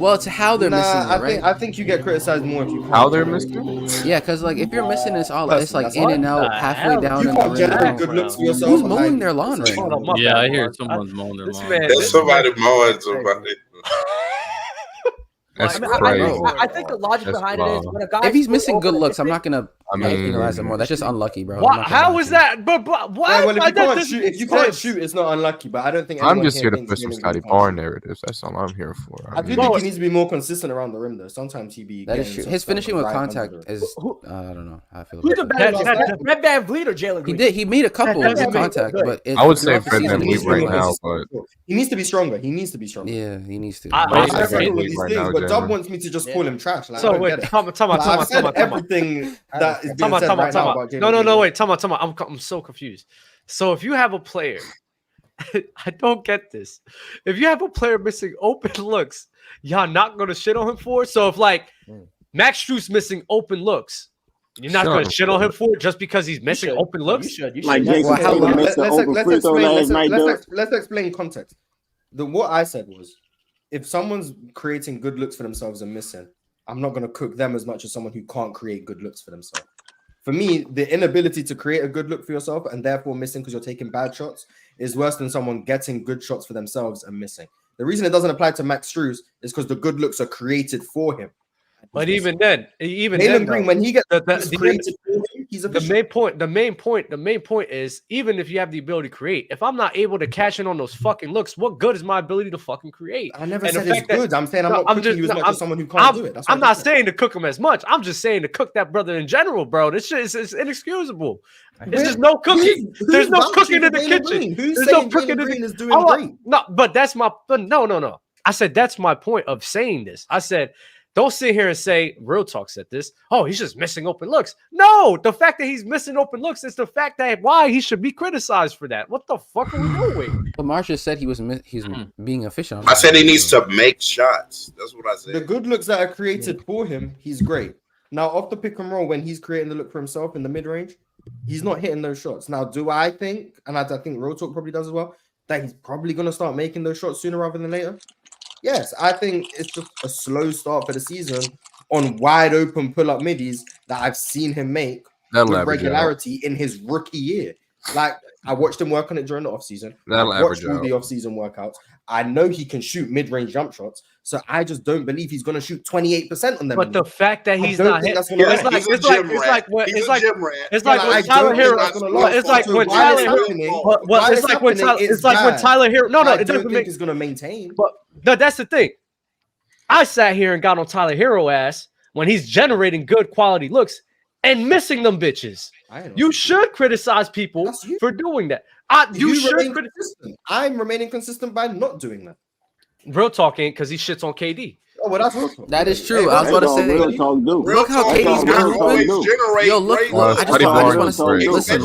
Well, it's how they're missing it, right? I think you get criticized more if you can't How they're generate missing? Yeah, because like if you're missing, it's all it's like That's in and what out, the halfway hell? down You in the can't generate rim. good looks for yourself. Who's and, mowing like, their lawn right Hold now? on, my Yeah, bad, I hear Mark. someone's mowing their This lawn. man- There's this somebody man- mowing somebody. That's I mean, crazy. I think the logic That's behind it is wild. when a guy If he's missing good looks, I'm not gonna I mean, penalize him more. That's just unlucky, bro. I'm What? not gonna How lie is to you. that? But what? Yeah, well, if you That can't doesn't shoot, make if you can't sense. shoot, it's not unlucky. But I don't think I'm anyone just here to thinks push some Jalen Scotty Green can't Barn shoot. narratives. That's all I'm here for. I do mean, think he needs to be more consistent around the rim, though. Sometimes he be That is getting true. some His stuff finishing with right under contact the rim. is I don't know how I feel Who's the about better that. last night? Fred VanVleet or Jalen He Green? did. He made a couple Fred with VanVleet, contact, good. but I would say throughout the Fred season, He VanVleet needs to be right more now, consistent. but He needs to be stronger. He needs to be stronger. yeah, he needs to. I- I I- said Fred all VanVleet these right things, now, but Dub Jalen. wants me to just call him trash. Like, I So don't wait, get it. tell me, Like, I've said everything that is being said right now about Jalen No, Green. wait, tell me. I'm so confused. So if you have a player, I don't get this. If you have a player missing open looks, y'all not gonna shit on him for it. So if like Max Strus missing open looks, you're not gonna shit on him for it just because he's missing open looks. You should. Like Jason Well, how Tatum long- missed the open free throw last night. Let's explain context. What I said was, if someone's creating good looks for themselves and missing, I'm not gonna cook them as much as someone who can't create good looks for themselves. For me, the inability to create a good look for yourself and therefore missing because you're taking bad shots is worse than someone getting good shots for themselves and missing. The reason it doesn't apply to Max Strus is because the good looks are created for him. But even then, Jalen Green, when he gets created for him, he's the main point is, even if you have the ability to create, if I'm not able to cash in on those fucking looks, what good is my ability to fucking create? I never said it's good. I'm saying I'm not cooking you as much as someone who can't I'm, do it. That's I'm what not saying to cook him as much. I'm just saying to cook that brother in general, bro. This shit is inexcusable. There's just no cooking. There's no cooking in the kitchen. Who's There's saying no cooking Jalen in Green the is doing great? No, but that's my no. I said that's my point of saying this. I said, don't sit here and say, real talk said this. Oh, he's just missing open looks. No, the fact that he's missing open looks is the fact that why he should be criticized for that. What the fuck are we doing? But Marsha said he's being efficient. I said he needs to make shots. That's what I said. The good looks that are created for him, he's great. Now, off the pick and roll, when he's creating the look for himself in the mid range, he's not hitting those shots. Now, do I think, and I think Real Talk probably does as well, that he's probably going to start making those shots sooner rather than later? Yes, I think it's just a slow start for the season on wide open pull-up middies that I've seen him make with regularity in his rookie year. Like, I watched him work on it during the offseason. I watched all the offseason workouts. I know he can shoot mid-range jump shots, so I just don't believe he's going to shoot 28% on them. But the fact that he's not hitting, it's like when Tyler Hero. No, it doesn't make. Is going to maintain. But that's the thing. I sat here and got on Tyler Hero ass when he's generating good quality looks and missing them bitches. You should criticize people for doing that. You should. I'm remaining consistent by not doing that. Real talking because he shits on KD. Oh, well, that's real talk. That is true. Hey, I was about to say. Real talk do. Look how Real KD's talk been don't always hooping. generate Yo, look. great I just results. want to say. Exactly.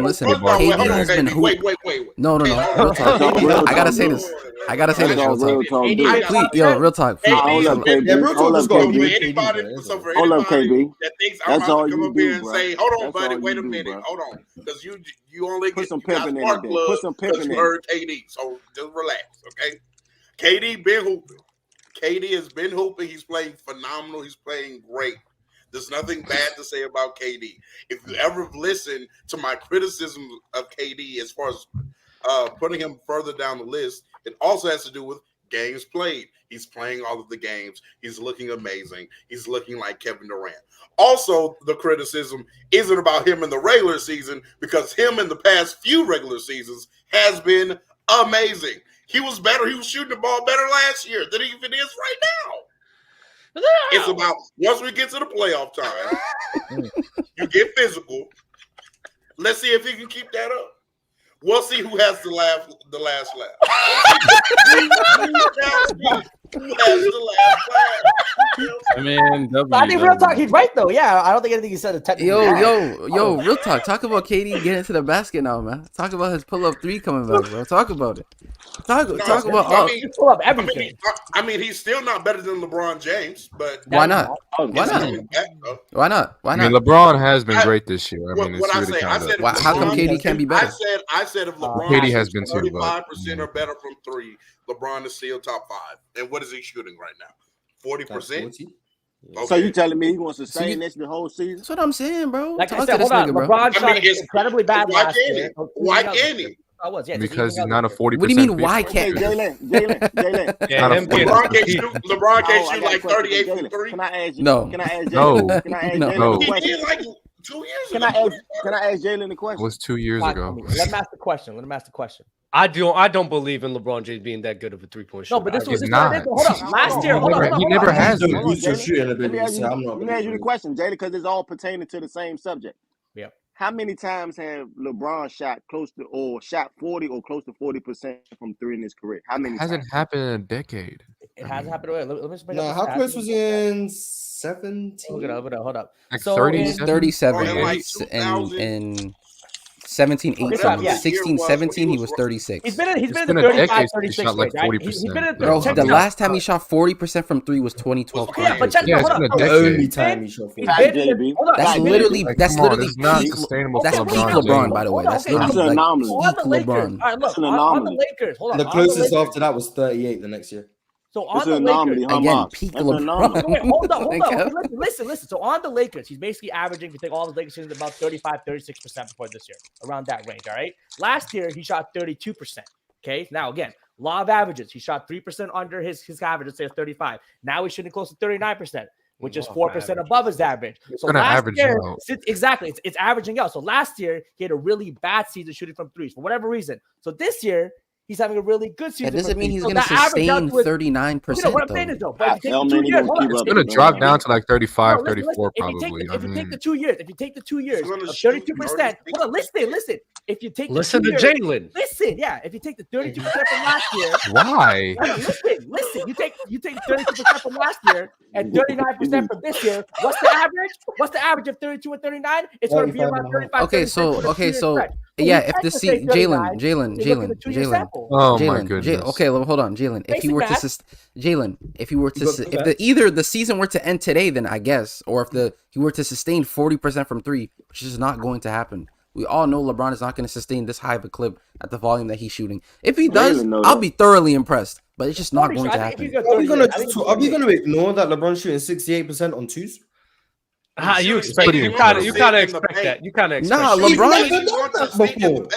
Listen. Hold on, KD has been hooping. Wait. No. Real talk. I gotta say this. Real talk. Please, yo, real talk. Hold up, KB. Hold up, KB. Hold up, KB. That thinks I'm That's about all to come you up here do, and bro. say, hold on, That's buddy, all wait you a do, minute, bro. hold on, because you only Put get some you got pimping in spark it, then. plug Put some because pimping you in it. heard KD. So just relax, okay? KD been hooping. KD has been hooping. He's playing phenomenal. He's playing great. There's nothing bad to say about KD. If you ever listen to my criticism of KD as far as putting him further down the list, it also has to do with games played. He's playing all of the games. He's looking amazing. He's looking like Kevin Durant. Also, the criticism isn't about him in the regular season because him in the past few regular seasons has been amazing. He was better. He was shooting the ball better last year than he even is right now. It's about once we get to the playoff time, you get physical. Let's see if he can keep that up. We'll see who has the last laugh. Who has the last laugh? I mean, I think real talk. He's right though. Yeah, I don't think anything he said is technically. Oh. Real talk. Talk about KD getting to the basket now, man. Talk about his pull-up three coming back, bro. Talk about it. Talk about all. Pull up everything. I mean, he's still not better than LeBron James, but Why not? Why not? Why I not? mean, LeBron has been great this year. I mean, What I it's really say, kind of. How come KD can't be better? I said if LeBron KD has been too, 35% or better from three, LeBron is still top 5. And what is he shooting right now? 40%. So you telling me he wants to stay this the whole season? That's what I'm saying, bro. Like Talk I said, to this hold on. nigga, bro. LeBron shot incredibly bad why last can't year. he? Why can't he? Because he's not a 40%. What do you mean? Why can't? Jalen. LeBron can't shoot like 38 from three. Can I ask you? No. Can I ask No. Jalen? Can I ask No. Jalen a He question? did like 2 years Can ago. I ask Jalen a It question? was 2 years ago. Let him ask the question. I don't believe in LeBron James being that good of a 3-point shooter. No, but this was He's not. hold on. Last year, hold on. He never has Hold been. on, Boost your Jalen. shooting Let me ability. ask So I'm not. you the question, Jalen, because it's all pertaining to the same subject. Yep. How many times have LeBron shot 40 or close to 40% from three in his career? How many It hasn't times? happened in a decade. It hasn't happened. Let me just bring No, up how the close stats. was he in 17? Hold up. Like So 37. in like and 17, 18, Whatever yeah. the 16, year was when 17, he he was was 36. He's been in It's the been a 35, decade since he 36 shot like range, right? He's 40%. been in Bro, check the this out. last time he shot 40% from three was 2012. Yeah, but check Yeah, hold it's been up. a The decade. only time he shot 40. He's been in JB. hold up. That's He's been in- literally Like, that's come on, literally it's not peak. sustainable That's for peak LeBron LeBron, James. by the way. Hold on, That's okay, literally That's an like anomaly. peak on the Lakers. LeBron. All right, look, That's an on the anomaly. Lakers. Hold on. The on closest Lakers. after that was 38 the next year. So That's on an the anomaly, Lakers. huh, Again, Moss? peak That's an anomaly. Okay, hold on. Thank Okay, you. listen. So on the Lakers, he's basically averaging, if you take all the Lakers seasons, about 35, 36% before this year, around that range. All right. Last year, he shot 32%. Okay. Now, again, law of averages. He shot 3% under his average, let's say 35. Now he's shooting close to 39%, which is 4% above his average. So gonna last average year, out. exactly, it's averaging out. So last year, he had a really bad season shooting from threes for whatever reason. So this year, he's having a really good season. That doesn't for mean threes. he's So going to that average out sustain to his- 39%. what I'm saying is though, but if you take Hell, the 2 man, he years, gonna hold on. keep up It's going to drop down to like 35, No, listen, 34 if you probably. take I the mean, 2 years, if you take the 2 years He's gonna of shoot 32%, hold on, listen. If you take Listen the to 2 years, Jalen. Listen, yeah. If you take the 32% from last year, why? hold on, listen. You take 32% from last year and 39% from this year. What's the average? What's the average of 32 and 39? It's going to be around 35. Okay, 36 so for the 2 year so stretch. yeah, you if can't the just say 39 Jalen, if you look at the 2 year sample. Oh my Jalen, goodness. okay, well, hold on, Jalen. If you Basic were to math. Jalen, if you were to You got if that. either the season were to end today, then I guess, or if he were to sustain 40% from three, which is not going to happen. We all know LeBron is not going to sustain this high of a clip at the volume that he's shooting. If he does, know I'll that. be thoroughly impressed. But it's just not going to happen. Are we gonna ignore that LeBron's shooting 68% on twos? How you expect? pretty You kind of incredible. expect that. You kind of expect. Nah, that. LeBron. He's never done that before.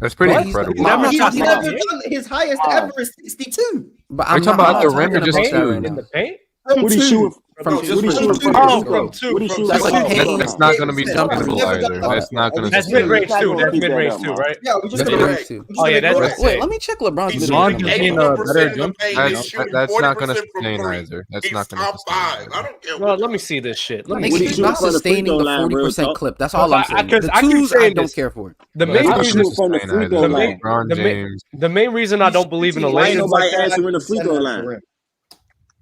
That's pretty What? incredible. Never He's shot never 68. done his highest ever is 62. But Are you talking about the rim or just about that two? right In now. the paint? From What he two. shooting? From What he two. shooting From from two. free Oh, throw? from two. What he From shooting That's from like free paint. throw That's line? not going to be Jump sustainable never done either. that. That's not going to That's sustain. mid range Not too. gonna That's keep mid that range up, too, man. right? Yeah, we're just That's gonna correct. we're just Oh, yeah, gonna ignore that's- it. Wait, let me check LeBron's He's mid-range. shooting Beyond being 81% a better in the jump paint. shooter, He's shooting That's not going to 40% from sustain three. either. That's He's not going to top sustain 5. either. I don't care. Well, let me see this shit. Let me What he see. He's shooting not from the free sustaining throw the line, real 40% talk? clip. That's all I'm saying. Because The I keep twos, I saying don't this. care for it. The That's main not He reason. shooting from the sustain free either. throw The line. main, LeBron the, main, James. the main reason I don't believe in the Why ain't Lakers nobody like that. answering the free throw line?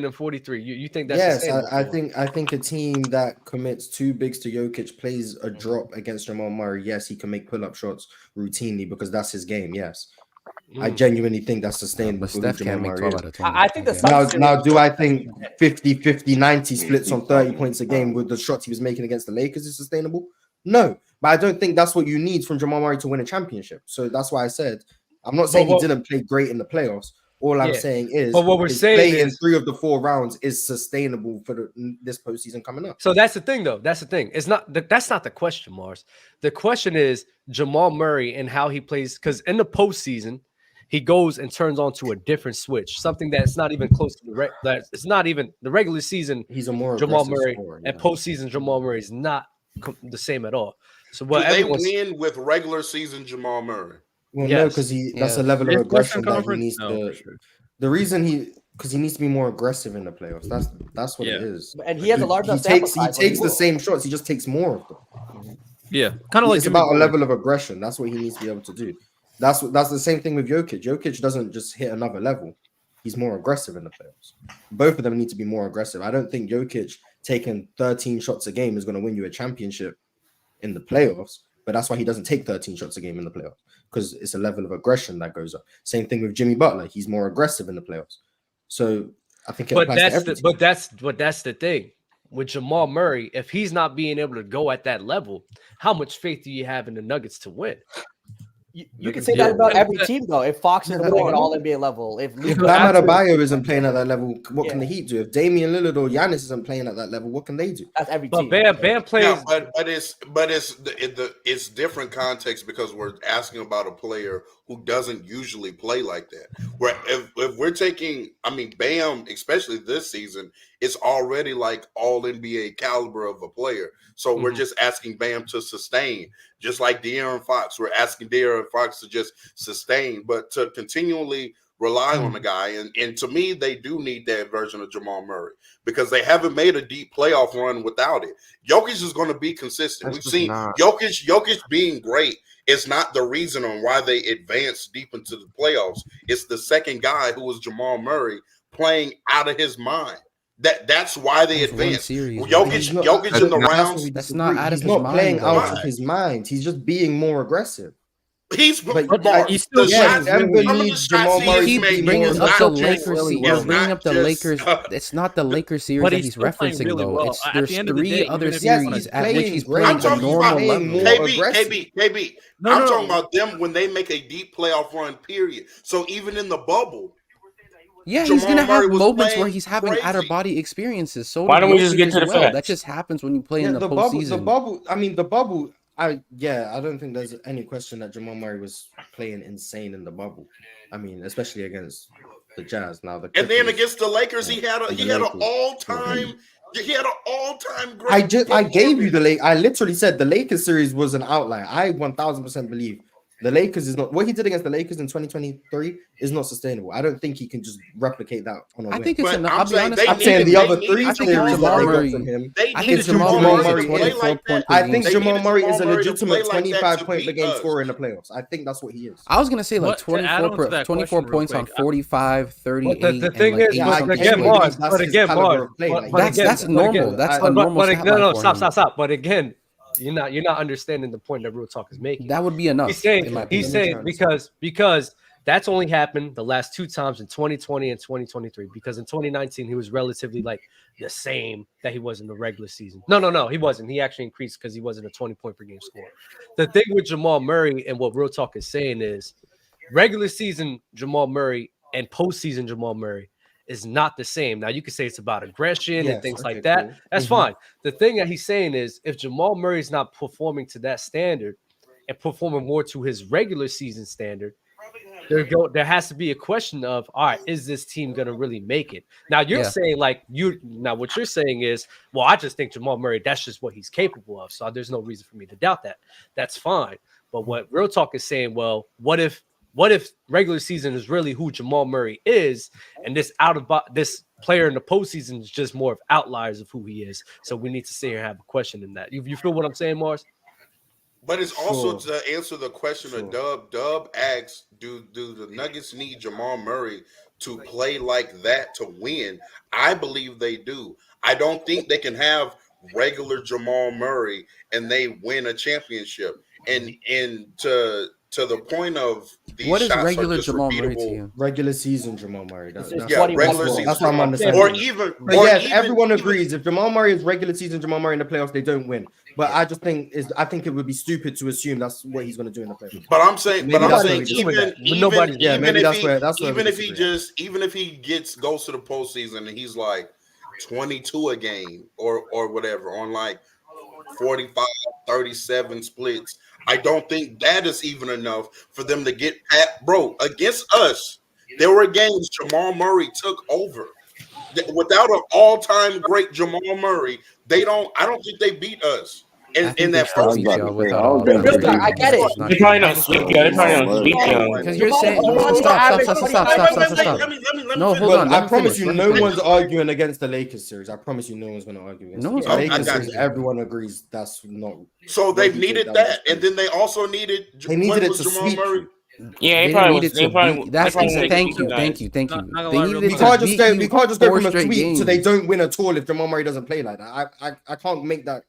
37 and 43. You think that's Yes, sustainable? I think a team that commits 2 bigs to Jokic plays a drop against Jamal Murray. Yes, he can make pull-up shots routinely because that's his game. Yes. I genuinely think that's sustainable But for who Steph Jamal can't make Murray 12 is. out of 20. I think the Now, Suns now, series do was- I think 50, 50, 90 splits on 30 points a game with the shots he was making against the Lakers is sustainable? No, but I don't think that's what you need from Jamal Murray to win a championship. So that's why I said I'm not saying he didn't play great in the playoffs. All I'm saying is, but what we're his saying play in is 3 of the 4 rounds is sustainable for this postseason coming up. So that's the thing, though. That's the thing. It's not that's not the question, Mars. The question is Jamal Murray and how he plays. Because in the postseason, he goes and turns on to a different switch, something that's not even close to it's not even the regular season. He's a more Jamal aggressive Murray scorer, and postseason Jamal Murray is not the same at all. So what do they win with regular season Jamal Murray? Well, no, because that's a level of aggression that he needs to. The reason because he needs to be more aggressive in the playoffs. That's what it is. And he has a large enough He sample size. takes the same shots. He just takes more of them. Yeah, kind of like it's about a level of aggression. That's what he needs to be able to do. That's the same thing with Jokic. Jokic doesn't just hit another level. He's more aggressive in the playoffs. Both of them need to be more aggressive. I don't think Jokic taking 13 shots a game is going to win you a championship in the playoffs. But that's why he doesn't take 13 shots a game in the playoffs, because it's a level of aggression that goes up. Same thing with Jimmy Butler. He's more aggressive in the playoffs. So I think that's the thing with Jamal Murray. If he's not being able to go at that level, how much faith do you have in the Nuggets to win? You can say that about every team, though. If Fox is playing at all NBA level, if Bam Adebayo isn't playing at that level, what can the Heat do? If Damian Lillard or Giannis isn't playing at that level, what can they do? That's every team. But Bam plays. Yeah, but it's different context because we're asking about a player who doesn't usually play like that. Where if we're taking, I mean, Bam, especially this season, is already like all NBA caliber of a player. So we're just asking Bam to sustain, just like De'Aaron Fox. We're asking De'Aaron Fox to just sustain, but to continually rely on the guy. And to me, they do need that version of Jamal Murray because they haven't made a deep playoff run without it. Jokic is going to be consistent. We've seen Jokic being great is not the reason on why they advanced deep into the playoffs. It's the second guy who was Jamal Murray playing out of his mind. That's why they advanced. Jokic in the rounds. That's not out of his mind. Playing out of his mind. He's just being more aggressive. He's still Jamal Murray. He brings up the Lakers. He's bringing up the Lakers. It's not the Lakers series that he's referencing though. There's 3 other series at which he's playing a normal level. KB. I'm talking about them when they make a deep playoff run. Period. So even in the bubble. Yeah, he's gonna have moments where he's having outer body experiences. So why don't we just get to the facts? That just happens when you play in the postseason. The bubble. I don't think there's any question that Jamal Murray was playing insane in the bubble. I mean, especially against the Jazz. Now and then against the Lakers, he had an all-time great. I gave you the Lakers. I literally said the Lakers series was an outlier. I 1000% believe the Lakers is not what he did against the Lakers in 2023 is not sustainable. I don't think he can just replicate that on a win. I think it's enough. I'll be honest. I'm saying the other 3 series that they got from him. I think Jamal Murray is a legitimate 25 point per game scorer in the playoffs. I think that's what he is. I was gonna say like 24 points on 45, 38. But the thing is, that's normal. That's a normal. No, stop. But again. You're not understanding the point that Real Talk is making. That would be enough. He's saying because that's only happened the last 2 times in 2020 and 2023. Because in 2019 he was relatively like the same that he was in the regular season. No, he wasn't. He actually increased because he wasn't a 20 point per game scorer. The thing with Jamal Murray and what Real Talk is saying is regular season Jamal Murray and postseason Jamal Murray is not the same. Now you can say it's about aggression and things like that. Cool. That's fine. The thing that he's saying is if Jamal Murray's not performing to that standard and performing more to his regular season standard, there has to be a question of, all right, is this team going to really make it? Now you're saying what you're saying is, well, I just think Jamal Murray, that's just what he's capable of. So there's no reason for me to doubt that. That's fine. But what Real Talk is saying, well, what if regular season is really who Jamal Murray is, and this player in the postseason is just more of outliers of who he is? So we need to sit here and have a question in that. You feel what I'm saying, Mars? But it's also to answer the question of Dub. Dub asks, do the Nuggets need Jamal Murray to play like that to win? I believe they do. I don't think they can have regular Jamal Murray and they win a championship. And to to the point of these What is shots regular are just Jamal Murray to repeatable. you? Regular season Jamal Murray. It's That's Yeah, 21 regular goals. season. That's what I'm Jamal- understanding. Or even, But or yes, even, everyone even agrees. If Jamal Murray is regular season Jamal Murray in the playoffs, they don't win. But I just think I think it would be stupid to assume that's what he's going to do in the playoffs. But I'm saying, Maybe that's where we even if he goes to the postseason and he's like 22 a game or whatever on like 45, 37 splits, I don't think that is even enough for them to get at against us. There were games Jamal Murray took over. Without an all-time great Jamal Murray, I don't think they beat us. In that still first beat about y'all to say, without I was all about to time say, great. I get it. It's not They're true. probably not sleep, yo. They're probably not sleep, yo. Because you're Jamal saying Murray stop. averaged 25 No, hold But on. I promise you, no one's arguing against the Lakers series. I promise you, no one's going to argue against No the one's Lakers arguing. series. Everyone agrees that's not. So they've needed was that, and then they also needed. They needed it to Jamal sweep. Murray. Yeah, They didn't need it to beat. That's probably won't thank beat you. guys. Thank you. Not gonna They lie, needed real it quick. to beat We can't just go four from a straight sweep games. to they don't win at all if Jamal Murray doesn't play like that. I can't make that.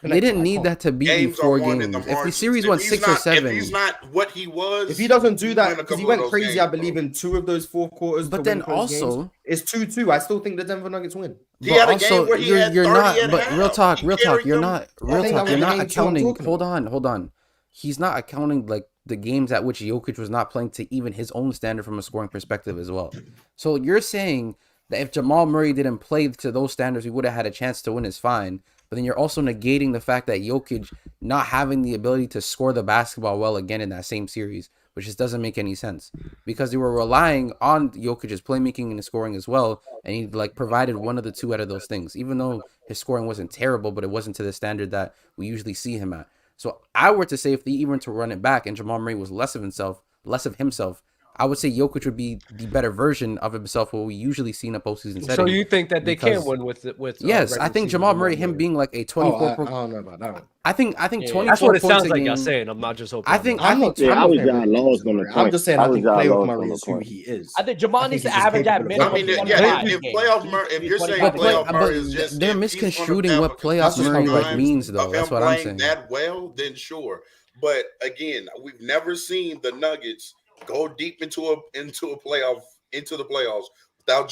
They didn't need that to beat you Games are 4 won in games. the If the margins. series If went he's 6 or not- 7, if he's not what he was, If he doesn't do win that, a because he couple went of those crazy, games, I believe, in 2 of those 4 quarters. But to then win close also- games, it's 2-2. I still think the Denver Nuggets win. He had a game also where he had you're 30 not. at But half. real talk. He You're carried them. not the game two I'm accounting. talking Hold on. He's not accounting like the games at which Jokic was not playing to even his own standard from a scoring perspective as well. So you're saying that if Jamal Murray didn't play to those standards, we would have had a chance to win is fine. But then you're also negating the fact that Jokic not having the ability to score the basketball well again in that same series, which just doesn't make any sense because they were relying on Jokic's playmaking and his scoring as well, and he like provided one of the 2 out of those things, even though his scoring wasn't terrible, but it wasn't to the standard that we usually see him at. So I were to say if they even to run it back and Jamal Murray was less of himself, I would say Jokic would be the better version of himself, what we usually see in a postseason setting. So you think that they can win with yes, I think Jamal Murray, him being like a 24. I don't know about that one. I think 24 That's what it points sounds a like game. y'all saying. I'm not just hoping. I think I was John lost on the point. I'm just saying I think John playoff lost Murray on the is who point. he is. I think Jamal needs he's to just average at capable of- minimum. I mean, if playoff Murray, if you're saying playoff Murray is just they're if misconstruing he's what gonna playoff have Murray like times means though. of That's him what I'm playing saying. that well, then sure. But again, we've never seen the Nuggets go deep into the playoffs without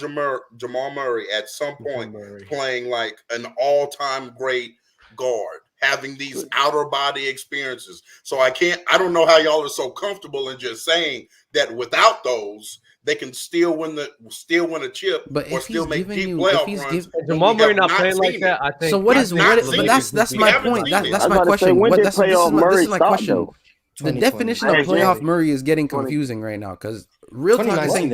Jamal Murray at some point playing like an all-time great guard, having these outer body experiences. So I don't know how y'all are so comfortable in just saying that without those they can still win a chip But or if still he's make giving deep you, playoff if he's runs. giving Jamal Murray not playing like that, I think. so what is what? But that's my point. That's my question. What this is my question. The definition of playoff Murray is getting confusing right now because real talk is saying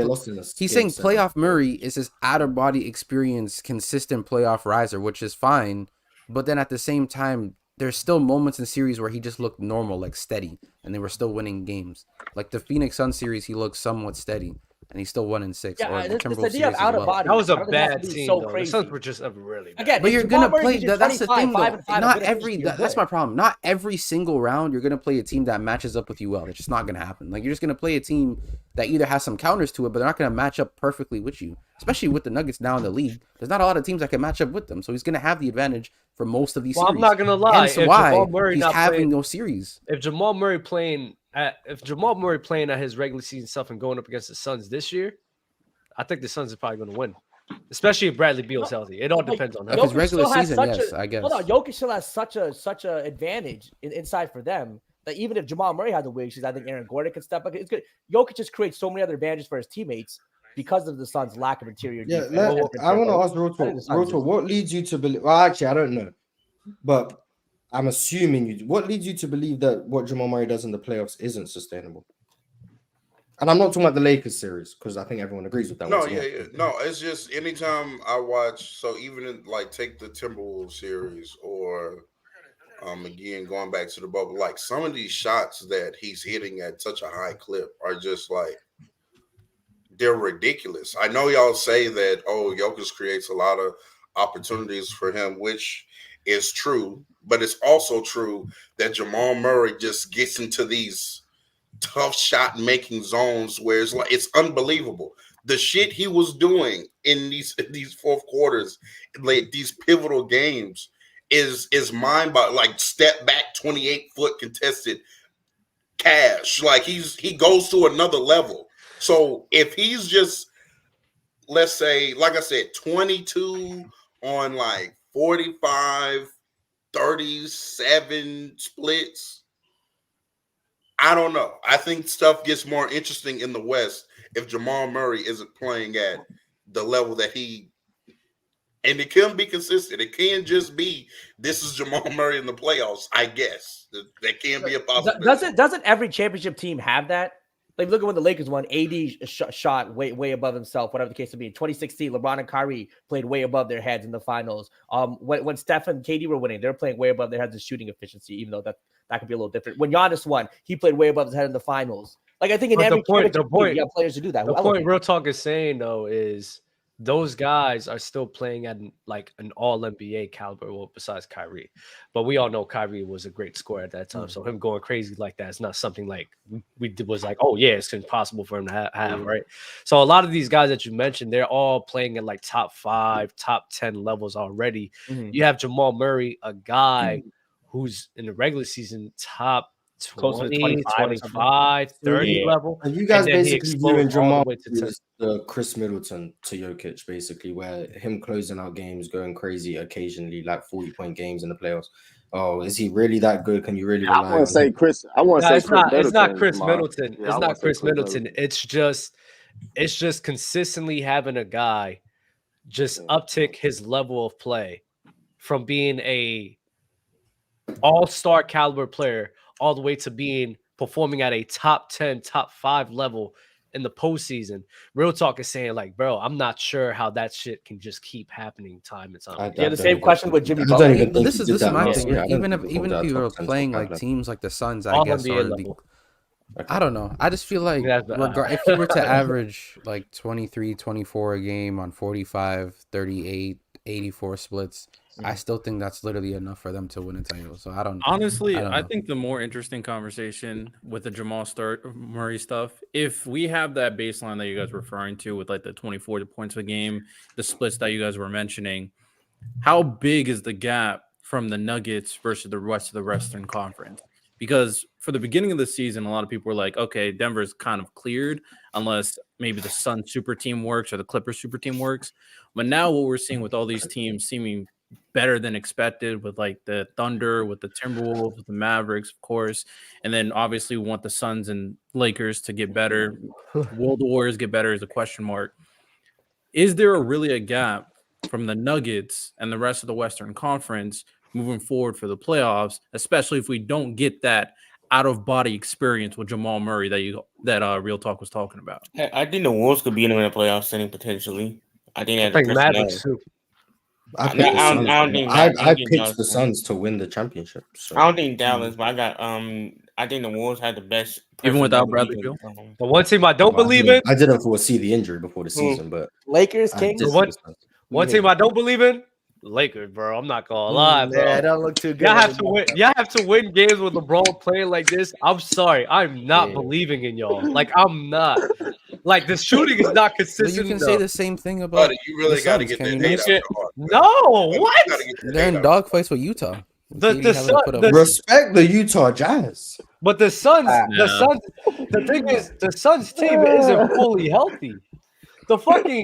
he's saying playoff Murray is his out of body experience, consistent playoff riser, which is fine. But then at the same time, there's still moments in series where he just looked normal, like steady, and they were still winning games. Like the Phoenix Suns series, he looked somewhat steady, and he still won in 6. Yeah, or the this Timberwolves idea of series out as of well. body. That was a I don't think it has bad to be team, so though. The crazy. Suns were just really bad. Again, But if you're Jamal gonna Murray play gives you that. That's the 25, thing, though. 5 and 5, Not good every. efficiency, you're That's good. my problem. Not every single round you're gonna play a team that matches up with you well. It's just not gonna happen. Like you're just gonna play a team that either has some counters to it, but they're not gonna match up perfectly with you. Especially with the Nuggets now in the league, there's not a lot of teams that can match up with them. So he's gonna have the advantage for most of these Well, series. I'm not gonna lie. Hence If why Jamal Murray he's not having playing, those series. if Jamal Murray playing at his regular season stuff and going up against the Suns this year, I think the Suns are probably going to win, especially if Bradley Beal's healthy. It all depends on him. If it's regular still has season, such yes, a- I guess. Hold on, Jokic still has such a advantage inside for them that even if Jamal Murray has a weak season, I think Aaron Gordon can step up. It's good. Jokic just creates so many other advantages for his teammates because of the Suns' lack of interior Yeah, defense. I want to ask Roto, what leads you to believe? Well, actually, I don't know, but I'm assuming what leads you to believe that what Jamal Murray does in the playoffs isn't sustainable? And I'm not talking about the Lakers series because I think everyone agrees with that. No, yeah. No, it's just anytime I watch. So even in, like take the Timberwolves series or again going back to the bubble, like some of these shots that he's hitting at such a high clip are just like they're ridiculous. I know y'all say that Jokic creates a lot of opportunities for him, which is true, but it's also true that Jamal Murray just gets into these tough shot making zones where it's like it's unbelievable. The shit he was doing in these fourth quarters, like these pivotal games, is mind-boggling. Like step back 28-foot contested cash. Like he goes to another level. So if he's just, let's say, like I said, 22 on like 45, 37 splits, I don't know. I think stuff gets more interesting in the West if Jamal Murray isn't playing at the level that he. And it can be consistent. It can just be this is Jamal Murray in the playoffs. I guess that can be a possibility. Doesn't every championship team have that? Like, look at when the Lakers won. AD shot way above himself, whatever the case may be. In 2016, LeBron and Kyrie played way above their heads in the finals. When Steph and KD were winning, they were playing way above their heads in shooting efficiency, even though that could be a little different. When Giannis won, he played way above his head in the finals. Like, I think in every championship team, you have players to do that. The point Real Talk is saying, though, is those guys are still playing at like an all NBA caliber, well, besides Kyrie. But we all know Kyrie was a great scorer at that time. So him going crazy like that is not something like we was like, oh yeah, it's impossible for him to have, right? So a lot of these guys that you mentioned, they're all playing at like top 5, top 10 levels already. You have Jamal Murray, a guy who's in the regular season top 20, 25, 30 level. And you guys and then he basically explodes viewing Jamal all the way to 10. as the Chris Middleton to Jokic, basically, where him closing out games, going crazy occasionally, like 40-point games in the playoffs. Oh, is he really that good? Can you really rely I want to say Chris. I want to say it's not Chris Middleton. Yeah, It's not Chris Middleton. It's just consistently having a guy just uptick his level of play from being a all-star caliber player all the way to being performing at a top 10, top 5 level in the postseason. Real Talk is saying, like, bro, I'm not sure how that shit can just keep happening time and time. Yeah, the same question with Jimmy Butler. This is my thing. Even if you were playing like teams like the Suns, I guess, or I don't know. I just feel like if you were to average like 23, 24 a game on 45, 38, 84 splits, I still think that's literally enough for them to win a title. So I don't. Honestly, I don't know. I think the more interesting conversation with the Jamal Murray stuff, if we have that baseline that you guys were referring to with like the 24 points a game, the splits that you guys were mentioning, how big is the gap from the Nuggets versus the rest of the Western Conference? Because for the beginning of the season, a lot of people were like, okay, Denver's kind of cleared unless maybe the Suns super team works or the Clippers super team works. But now what we're seeing with all these teams seeming better than expected, with like the Thunder, with the Timberwolves, with the Mavericks, of course. And then obviously we want the Suns and Lakers to get better. Will the Warriors get better is a question mark. Is there really a gap from the Nuggets and the rest of the Western Conference moving forward for the playoffs, especially if we don't get that out-of-body experience with Jamal Murray that Real Talk was talking about? I think the Wolves could be in the playoff setting potentially. I think Mavericks too. I picked the Suns to win the championship. So. I don't think Dallas, but I think the Wolves had the best. Even without Bradley Beal. The one team I don't believe in. I didn't foresee the injury before the season, but Lakers, Kings. One team I don't believe in. Lakers, bro. I'm not gonna lie, bro. Yeah, don't look too good. Y'all have to win games with LeBron playing like this. I'm sorry, I'm not believing in y'all. Like, I'm not. Like, the shooting is not consistent. But you can say the same thing about. You really got to get that data. No, what? They're in dogfights with Utah. Respect the Utah Jazz. But the Suns, the thing is, the Suns team isn't fully healthy.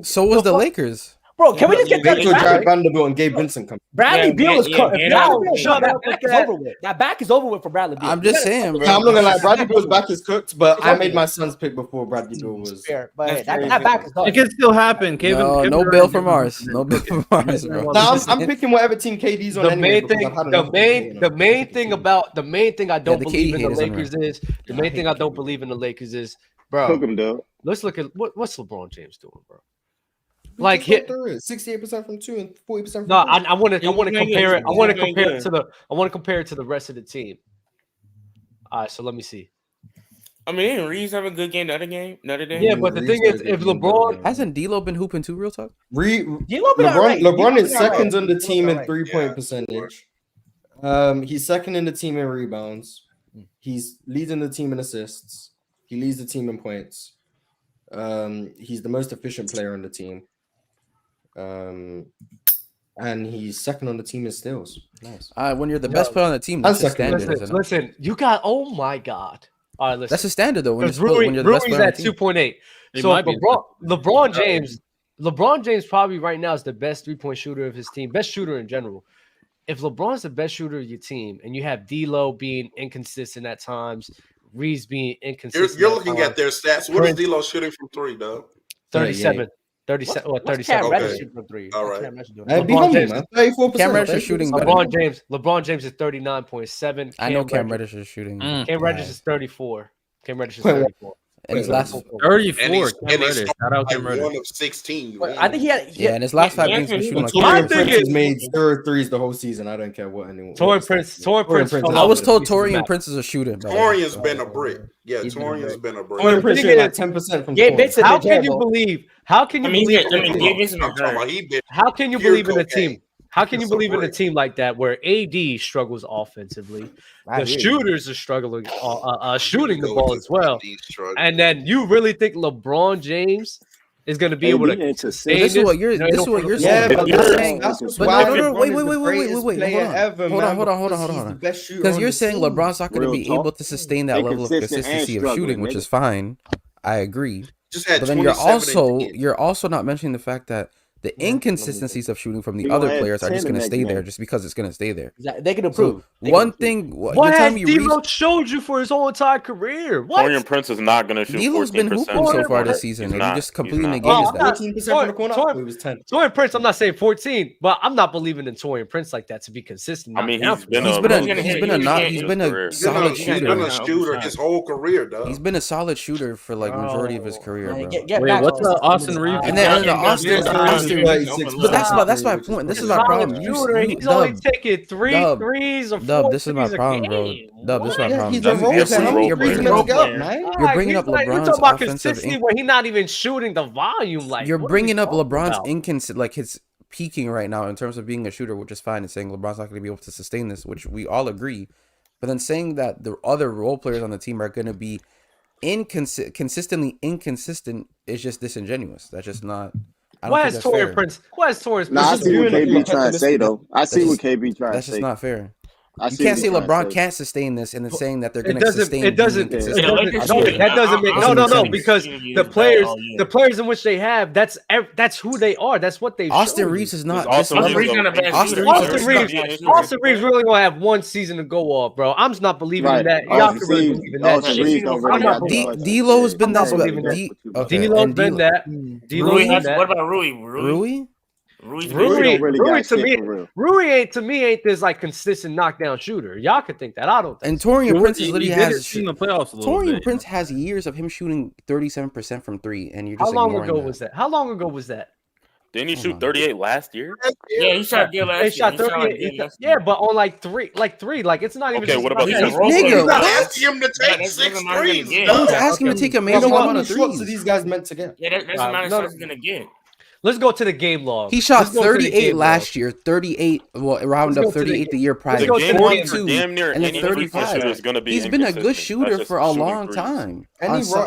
So was the Lakers. Bro, can we just get Jared Vanderbilt and Gabe Vincent come? Bradley Beal is cooked. That back is over with for Bradley Beal. I'm just saying, bro. I'm not gonna lie, Bradley Beal's back is cooked, but I made my Suns pick before Bradley Beal was. Fair, but that back is done. It can still happen. No Bill from Mars. No Bill from Mars, bro. No, I'm picking whatever team KD's on. The main thing I don't believe in the Lakers is the main thing I don't believe in the Lakers is, bro. Cook him, dog. Let's look at what's LeBron James doing, bro. Like 68% from 2 and 40% from no, I want to compare it. I want to compare it to the rest of the team. All right, so let me see. I mean, didn't Reeves have a good game the other day? Yeah, but the thing is, if LeBron hasn't D'Lo been hooping too, real talk. LeBron is second on the team in 3-point percentage. He's second in the team in rebounds. He's leading the team in assists. He leads the team in points. He's the most efficient player on the team. And he's second on the team in steals. Nice. When you're the best player on the team, that's the standard. Listen, you got. Oh my God, All right, listen. That's a standard though when Because you're when you're the best Rui's player on at the team. 2.8. He So might be. LeBron James probably right now is the best 3-point shooter of his team, best shooter in general. If LeBron's the best shooter of your team, and you have D'Lo being inconsistent at times, Reeves being inconsistent, You're looking at their stats. What is D'Lo shooting from three, though? 37. 37 or 37. Cam Reddish Okay. shooting from three? All What's right. Cam Reddish doing? Hey, be LeBron humble, James- man. 34%. Cam Reddish is shooting better. LeBron James is 39.7. I know Cam Reddish is shooting. Cam Reddish is 34. Cam Reddish is Wait, 34. And his last 34. And he's Cam Reddish. Shout out Cam like Reddish. 1 of 16. I think he had. in his last 5 games, he was shooting like Torian 40%. Prince has made 0 threes the whole season. I don't care what anyone. Torian Prince. I was told Torian Prince is a shooter. by the way. Torian's been a brick. Yeah, Torian's been a brick. Torian Prince thing shooting like is- 10% from Gabe corner. Vincent How did can you terrible. believe? How can you believe? Gabe Vincent I'm talking about he been How can you pure believe in a cocaine. team? How can you He's a believe in a brick. team like that where AD struggles offensively? I The hear you. shooters are struggling, shooting the Go ball with as well. AD struggle. And then you really think LeBron James is going to be able AD to ain't sustain This is what you're. No, This is what you're Yeah, saying. but You're that's saying. that's But why no, LeBron wait, is wait, the wait, wait, greatest wait, player hold on. ever, Hold man, on, hold on, hold on, because hold he's on. the best shooter Because on you're the saying team. LeBron's not going to Real be talk. able to sustain that level of Inconsistent and consistency of struggling, shooting, which nigga. is fine. I agree. Just had But then you're 27 and 10. you're also not mentioning the fact that the inconsistencies of shooting from the He gonna other have players are 10 just the going to next stay there game. just because it's going to stay there. They can So improve. They can one improve. thing, What you're has telling me D-Lo showed you for his whole entire career? What? Torian Prince is not going to shoot D'Lo's 14%. been hooping so far this He's season, and you not. just He's completely not. negated that. 14% from the corner. Oh, it was 10. Torian Prince, I'm not saying 14, but I'm not believing in Torian Prince like that to be consistent. I mean, Knock he's down. been He's a been a career. solid He's shooter. been a shooter his whole career, though. He's been a solid shooter for like majority of his career, bro. Get Wait, back what's to Austin Reeves? And then the Austin, but that's my point. This is my problem. Shooter, he's only taking threes or Dub, 4 this is my threes a problem, bro. game. Dub, this is my Yeah, problem. he's a role player. How many You're threes bringing you up, gonna get, man? you're bringing He's up like, you're LeBron's talking about offensive. consistency when he's not even shooting the volume. Like You're what are bringing we up talking LeBron's about? like his peaking right now in terms of being a shooter, which is fine, and saying LeBron's not going to be able to sustain this, which we all agree. But then saying that the other role players on the team are going to be consistently inconsistent is just disingenuous. That's just not. I don't What think has that's Torian fair. Prince? What has Torian Nah, I Prince? see what KB trying to say though. I see That's what KB trying to That's say. just not fair. I You see can't what say he trying to LeBron say. can't sustain this and then saying that they're It going to doesn't. sustain. It doesn't. being It inconsistent. doesn't. That doesn't make no because the players in which they have that's who they are. That's what they. Austin Reeves is not. Austin Reeves Austin Reeves really gonna have one season to go off, bro. I'm just not believing in that. Y'all can really believe in that. D'Lo's been that. D'Lo's been that. What about Rui? Rui? Rui to me ain't this like consistent knockdown shooter. Y'all could think that. I don't think. And Torian Prince He literally did has it in the playoffs a little Torian bit. Prince has years of him shooting 37% from three, and you're How just long ignoring ago that. was that? How long ago was that? Didn't he shoot 38 last year? Yeah, he shot good last He year. shot 38. Yeah, but on like three. Like it's not even. Okay, what about he's this? You're not asking him to take 6 threes. I'm just asking him to take a major How amount many of shots are threes. these guys meant to get? Yeah, that's the amount of shots he's gonna get. Let's go to the game log. He shot Let's go to the 38 game last year, 38, well, round Let's go up to the 38 the year prior, let's go to the 42, damn near and then any three-point 35. shooter is gonna be He's been a good inconsistent. shooter That's just for a shooting long threes. time.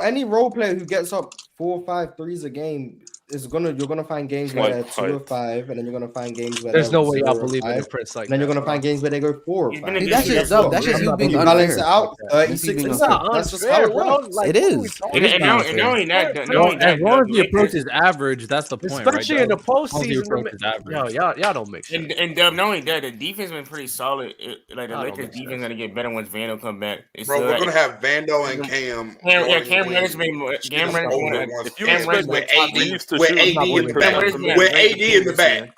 Any role player who gets up 4 or 5 threes a game you're gonna find games where they're 2 or 5, and then you're gonna find games where There's they're no way 0 y'all or believe in 5, Prince like and then you're that. gonna find games where they go 4 or 5. That's just you being You balance unfair. it out. That's you 36 being and unfair. 6. That's just how it works. It is. And not only that, As long as he approaches average, that's the point, Especially right? in the As long as he postseason. approaches average. Yo, y'all don't make sense. And not only that, the defense been pretty solid. Like the I don't Lakers make defense sense. gonna get better once Vando come back. Bro, we're gonna have Vando and Cam. Cam Reddish been Cam Reddish with AD in the back.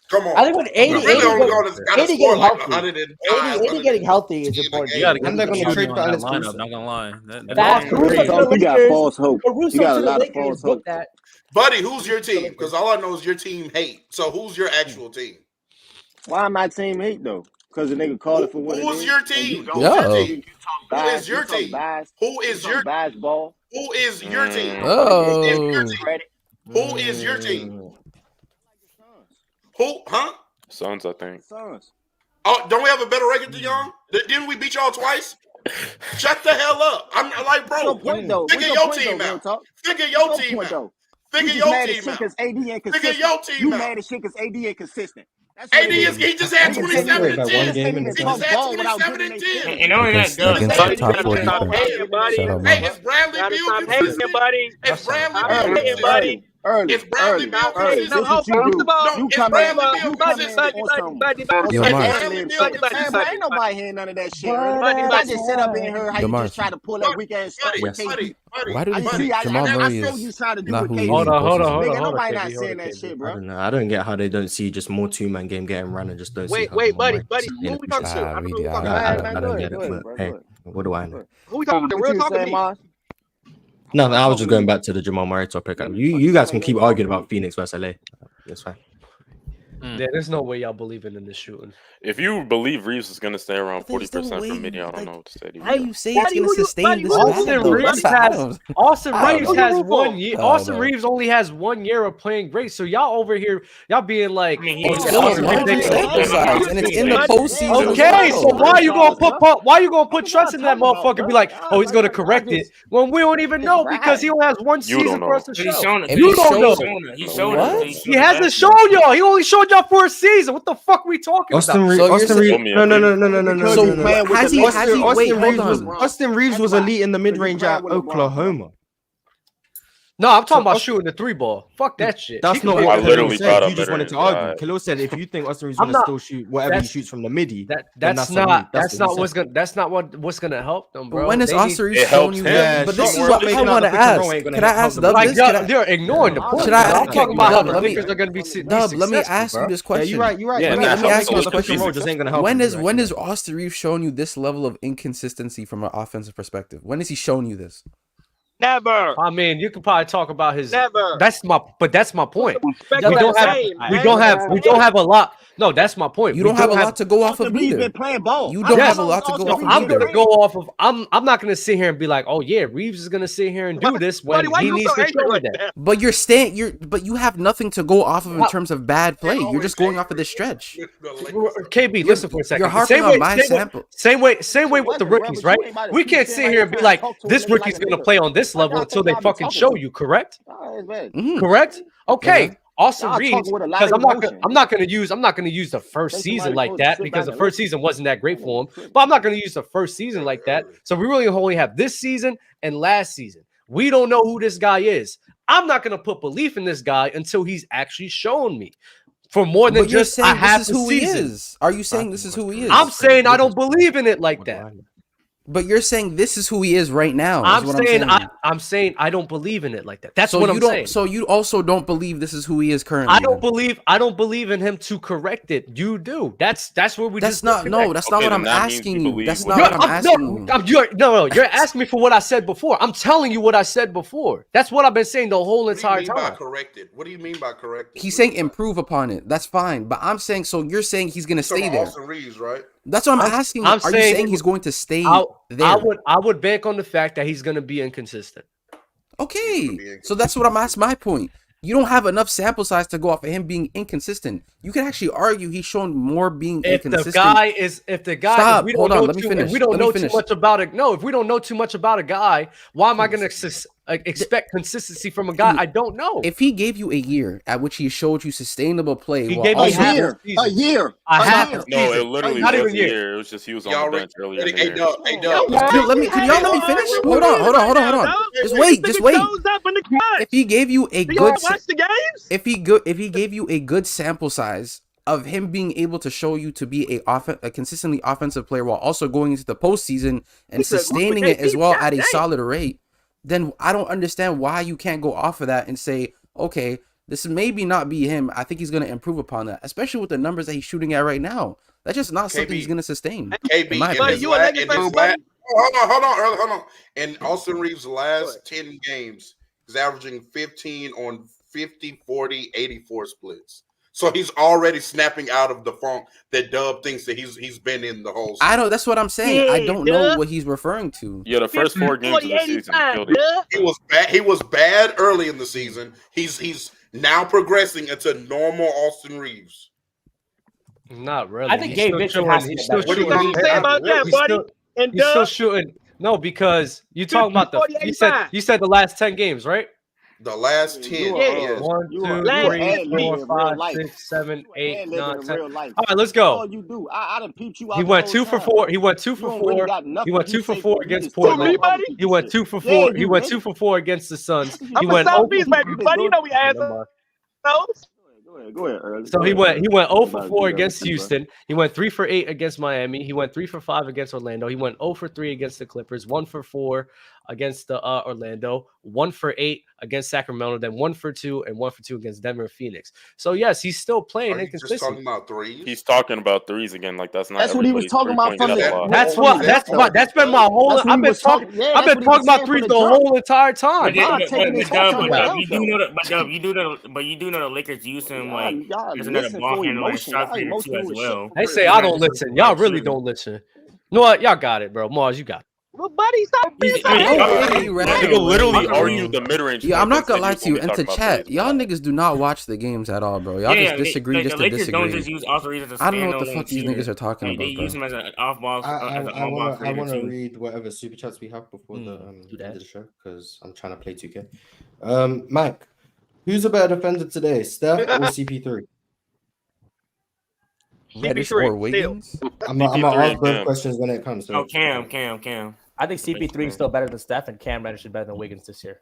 Come on. I think when AD getting like healthy, AD getting healthy is important. And they're gonna trade for Alex lineup. Caruso. Not gonna lie. You got false hope. You got a lot of false hope. Buddy, who's your team? Because all I know is your team hate. So who's your actual team? Why my team hate though? Because the nigga called it for what it is. Who's your team? Who is your team? Who is your basketball? Who is your team? Oh. Who is your team? Who? Huh? Suns, I think. Suns. Oh, don't we have a better record than y'all? Didn't we beat y'all twice? Shut the hell up! I'm like, bro. Figure your team out. Figure your team out. Figure your team out. Figure your team You out. mad as shit because AD ain't consistent. AD he just had 27 and 10. game He just had 27 and 10. And only that dub. Against the top 4 defense. Shut up, Hey, man. is Bradley Beal Hating, consistent? buddy. Is Bradley Stop Beal hating, buddy. consistent? Is Bradley Beal consistent? This what you do. You Is come in, Bradley Beal you come in consistent? on some Yo, some Mars. ad-lib shit. Man, ain't nobody hearing none of that shit. I just sit up in here how Yo, you Mars. just try to pull that weak ass stuff with KD. Why do I you see. think Jamal Murray I feel you is trying to do not with who he KD. is? Hold on. Nigga, nobody not saying that shit, I bro. don't know. I don't get how they don't see just more 2-man game getting run and just don't see. Wait, how buddy, Jamal Murray buddy. is Who we talking to? I don't know who we talking I don't get it, but hey, what do I know? Who we talking to? Real talk to me. No, I was just going back to the Jamal Murray topic. You guys can keep arguing about Phoenix versus LA. It's fine. Yeah, there's no way y'all believing in this shooting. If you believe Reeves is gonna stay around 40% from midi, I don't know what to say to you. How you say it's going to sustain this? Austin Reeves has 1 year. Austin know. Reeves only has 1 year of playing great. So y'all over here, y'all being like, It's still a larger sample size, and it's in the postseason. Okay, so why you gonna put trust in that motherfucker? And be like, oh, he's gonna correct it when we don't even know because he only has one season for us to show. You don't know. He hasn't shown y'all. He only showed y'all for a season. What the fuck are we talking about? Austin Reeves. No. Austin Reeves was elite in the mid range at Oklahoma. No, I'm talking about shooting the 3-ball. Fuck that shit. That's not what Khalil said. You just wanted to argue. Khalil said if you think Austin Reeves is gonna still shoot whatever he shoots from the midi, that's not what's gonna help them, bro. But when has Austin Reeves shown you that? But this is what I want to ask. Can I ask Dub this? They're ignoring the point. Should I? I'm talking about how the Lakers are gonna be Dub, let me ask you this question. You're right. Let me ask you this question. Just ain't gonna help. When has Austin Reeves shown you this level of inconsistency from an offensive perspective? When has he shown you this? Never. I mean, you can probably talk about his. Never. That's my point. We don't have a lot. No, that's my point. You don't have a lot to go off of either. Been playing ball. You don't have a lot to go off of. I'm gonna go off of. I'm not gonna sit here and be like, oh yeah, Reeves is gonna sit here and do this when he needs to show me that. But but you have nothing to go off of in terms of bad play. You're just going off of this stretch. KB, listen for a second. You're harping on my sample. Same way with the rookies, right? We can't sit here and be like, this rookie's gonna play on this level until they fucking show you. Correct? Correct? Okay. Austin Reeves, because I'm not gonna use the first season like that because the first season wasn't that great for him. But I'm not gonna use the first season like that. So we really only have this season and last season. We don't know who this guy is. I'm not gonna put belief in this guy until he's actually shown me. For more than just I have who he is. Are you saying this is who he is? I'm saying I don't believe in it like that. But you're saying this is who he is right now. I'm saying I don't believe in it like that. That's what I'm saying. So you also don't believe this is who he is currently. I don't believe in him to correct it. You do. That's where we. That's not what I'm asking you. That's not what I'm asking you. No. You're asking me for what I said before. I'm telling you what I said before. That's what I've been saying the whole entire time. Corrected. What do you mean by corrected? He's saying improve upon it. That's fine. But I'm saying so you're saying he's gonna stay there. Austin Reeves, right? That's what I'm asking. Are you saying he's going to stay there? I would bank on the fact that he's going to be inconsistent. Okay, so that's what I'm asking. My point. You don't have enough sample size to go off of him being inconsistent. You can actually argue he's shown more being inconsistent. If the guy, if we don't know too much about it. No, if we don't know too much about a guy, why am I going to expect consistency from a guy I don't know? If he gave you a year at which he showed you sustainable play, he gave me a year. No, it literally was a year. It was just he was on the bench earlier. Hey, Dub. Can y'all let me finish? Hold on. Just wait. If he gave you a good, if he gave you a good sample size of him being able to show you to be a consistently offensive player while also going into the postseason and sustaining it as well at a solid rate, then I don't understand why you can't go off of that and say, okay, this maybe not be him. I think he's going to improve upon that, especially with the numbers that he's shooting at right now. That's just not something he's going to sustain. KB, hold on. In Austin Reeves' last 10 games, he's averaging 15 on 50, 40, 84 splits. So he's already snapping out of the funk that Dub thinks that he's been in the whole season. I know, that's what I'm saying. I don't know what he's referring to. Yeah, the first 4 games of the season killed him. He was bad early in the season. He's now progressing into normal Austin Reeves. Not really. I think Gabe Mitchell has to get better. What do you say about that, buddy? He's still shooting. No, because you talking about you said the last 10 games, right? The last 10. Yes. 1, You 2, are 3, ad-libbing 4, in real 5, life. 6, 7, You 8, ad-libbing 9, in 10. real life. All right, let's That's go. all you do. I done peeped you out He this went whole 2 for time. 4. He went 2 You for don't really 4. got He nothing went to 2 be for safe 4 for. You against just talk Portland. about other He people's went shit. 2 for Yeah, 4. He you went nigga. 2 for 4 against the Suns. I'm He went 0 Southeast, baby, buddy. You know we for Go ahead, Earl. So Go he ahead, went Earl. 0 You for about to 4 do that against with you, bro. Houston. He went 3 for 8 against Miami. He went 3 for 5 against Orlando. He went 0 for 3 against the Clippers. 1 for 4 against the Orlando. 1 for 8 against Sacramento. Then 1 for 2 and 1 for 2 against Denver and Phoenix. So yes, he's still playing Are you just inconsistent. talking about threes? He's talking about threes again. Like that's not That's what he was everybody's talking about 3-point from shot the. block. That's what that's been my whole. That's what I've he been was talking. talking. Yeah, I've that's been what he was talking about saying threes for the the jump. whole entire time. But, Y'all but, taking but, his Dub, talking but like Dub, you do know that. But Dub, you do know the Lakers use him like y'all as another listen ball for handler and emotion. shot Y'all creator too emotional as as shit well. for They real. say I don't listen. Y'all really don't listen. You know what? Y'all got it, bro. Mars, you got it. Well, buddy, stop being so No angry. way, Nigga literally bro. argued the mid-range. Yeah, I'm not point gonna lie against to you. KD And when to we talking chat, about y'all threes. niggas do not watch the games at all, bro. Y'all just disagree just the to Lakers don't disagree. just use Austin Reeves as a I don't know what the standalone fuck these shooter. niggas are talking Like, they about, use bro. him as an off-ball as an I on-ball wanna creator too. read whatever super chats we have before the end that. of the show because I'm trying to play 2K. Mike, who's a better defender today, Steph or CP3? Reddish CP3 or still. Wiggins? I'm gonna ask both questions when it comes to Oh, it. Cam. I think CP3 is still better than Steph, and Cam Reddish is better than Wiggins this year.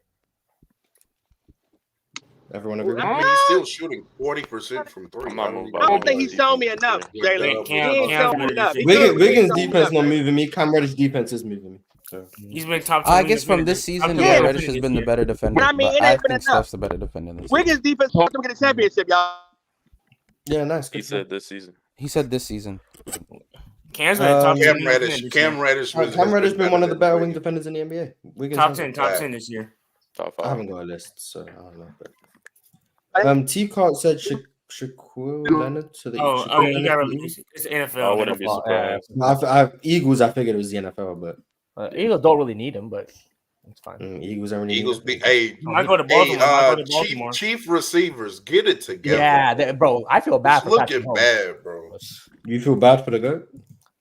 Everyone agree? I mean, he's still shooting 40% from three. I'm not moved by I don't Wiggins. think he's shown me enough, Jalen. He ain't shown me enough. Wiggins defense not moving me. Cam Reddish defense is moving me. So. He's been top 2. I guess from this season, yeah, Reddish has been the better defender. I mean, But it I ain't been think enough. Steph's the better defender this Wiggins defense helped him get a championship, y'all. Yeah, nice. He said this season. He said this season. Cam's been top 10. Cam Reddish Cam Reddish been one of the better wing defenders in the NBA. Wiggins top hasn't. 10 this year. Top I 5. haven't got a list, so I don't know. But... T Cart said Shaquille Leonard to the You got to release. It's NFL. I wouldn't be surprised. Eagles, I figured it was the NFL, but Eagles don't really need him, but it's fine. Eagles are really Eagles be hey. I go to Baltimore. Chief receivers, get it together. Yeah, bro. I feel bad It's for looking Patrick Mahomes. bad, bro. You feel bad for the GOAT?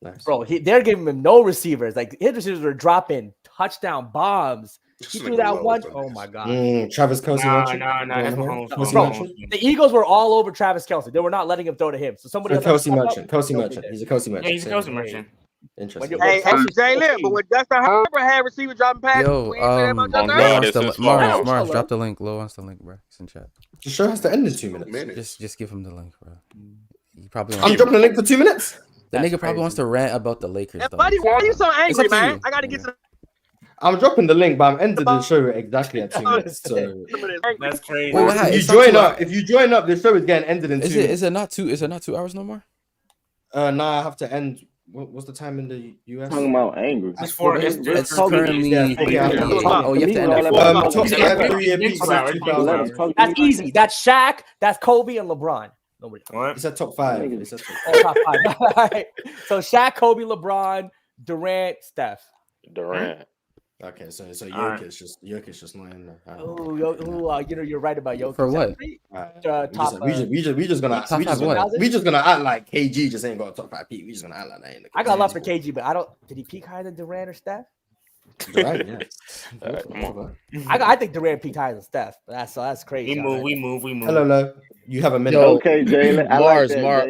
Nice. Bro, they're giving him no receivers. Like his receivers were dropping touchdown bombs. He threw that one. Oh my god. Travis Kelce. Nah, that's Bro, the Eagles were all over Travis Kelce. They were not letting him throw to him. So somebody else. Kelce Merchant. Kelce Merchant. He's a Kelce Merchant. Yeah, he's a Kelce Merchant. Interesting. Hey, Jalen, but when Justin Herbert had receiver dropping passes, Yo, we ain't say about Justin Herbert. Mars, drop the link. Low wants the link, bro. It's in chat. The show has to end in 2 minutes. Just give him the link, bro. He probably. I'm dropping the link for 2 minutes. The nigga probably wants to rant about the Lakers. Hey, buddy, why are you so angry, man? You. I gotta get to. I'm dropping the link, but I'm ending the show exactly at 2 minutes. So that's crazy. Wait, if you join up, the show is getting ended in 2 minutes. Is it not 2 hours no more? Nah, I have to end. What's the time in the US? Talking about angry. It's currently. Oh, you have to end at 4. Top 5 3-year peaks of 2000. That's easy. That's Shaq. That's Kobe and LeBron. Nobody. What? It's a top 5. It's a top 5. All right. So Shaq, Kobe, LeBron, Durant, Steph. Durant. Okay, so Jokic just not in there. You're right about Jokic. For what? We just gonna act like KG just ain't got a top 5 peak. We just gonna act like that. I got love for KG, but I don't. Did he peak higher than Durant or Steph? Durant, yeah. Come on. I think Durant peaked higher than Steph. That's crazy. We move. Hello. You have a minute. Okay, Jalen.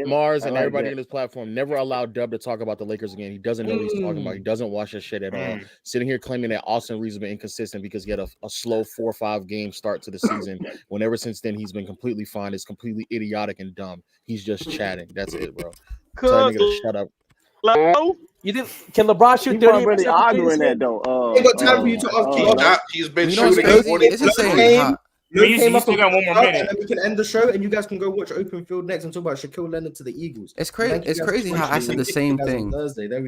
Mars, and everybody in this platform never allowed Dub to talk about the Lakers again. He doesn't know what he's talking about. He doesn't watch that shit at all. Sitting here claiming that Austin Reeves has been inconsistent because he had a slow 4 or 5 game start to the season. When ever since then he's been completely fine. It's completely idiotic and dumb. He's just chatting. That's it, bro. Tell that nigga to shut up. You think can LeBron shoot 30? I'm really arguing that though. Ain't got time for you to ask. He's been shooting 40%. You came up got 1 more minute, and then we can end the show, and you guys can go watch Open Field next and talk about Shaquille Leonard to the Eagles. It's crazy. It's crazy how I said the same thing. Thursday. There we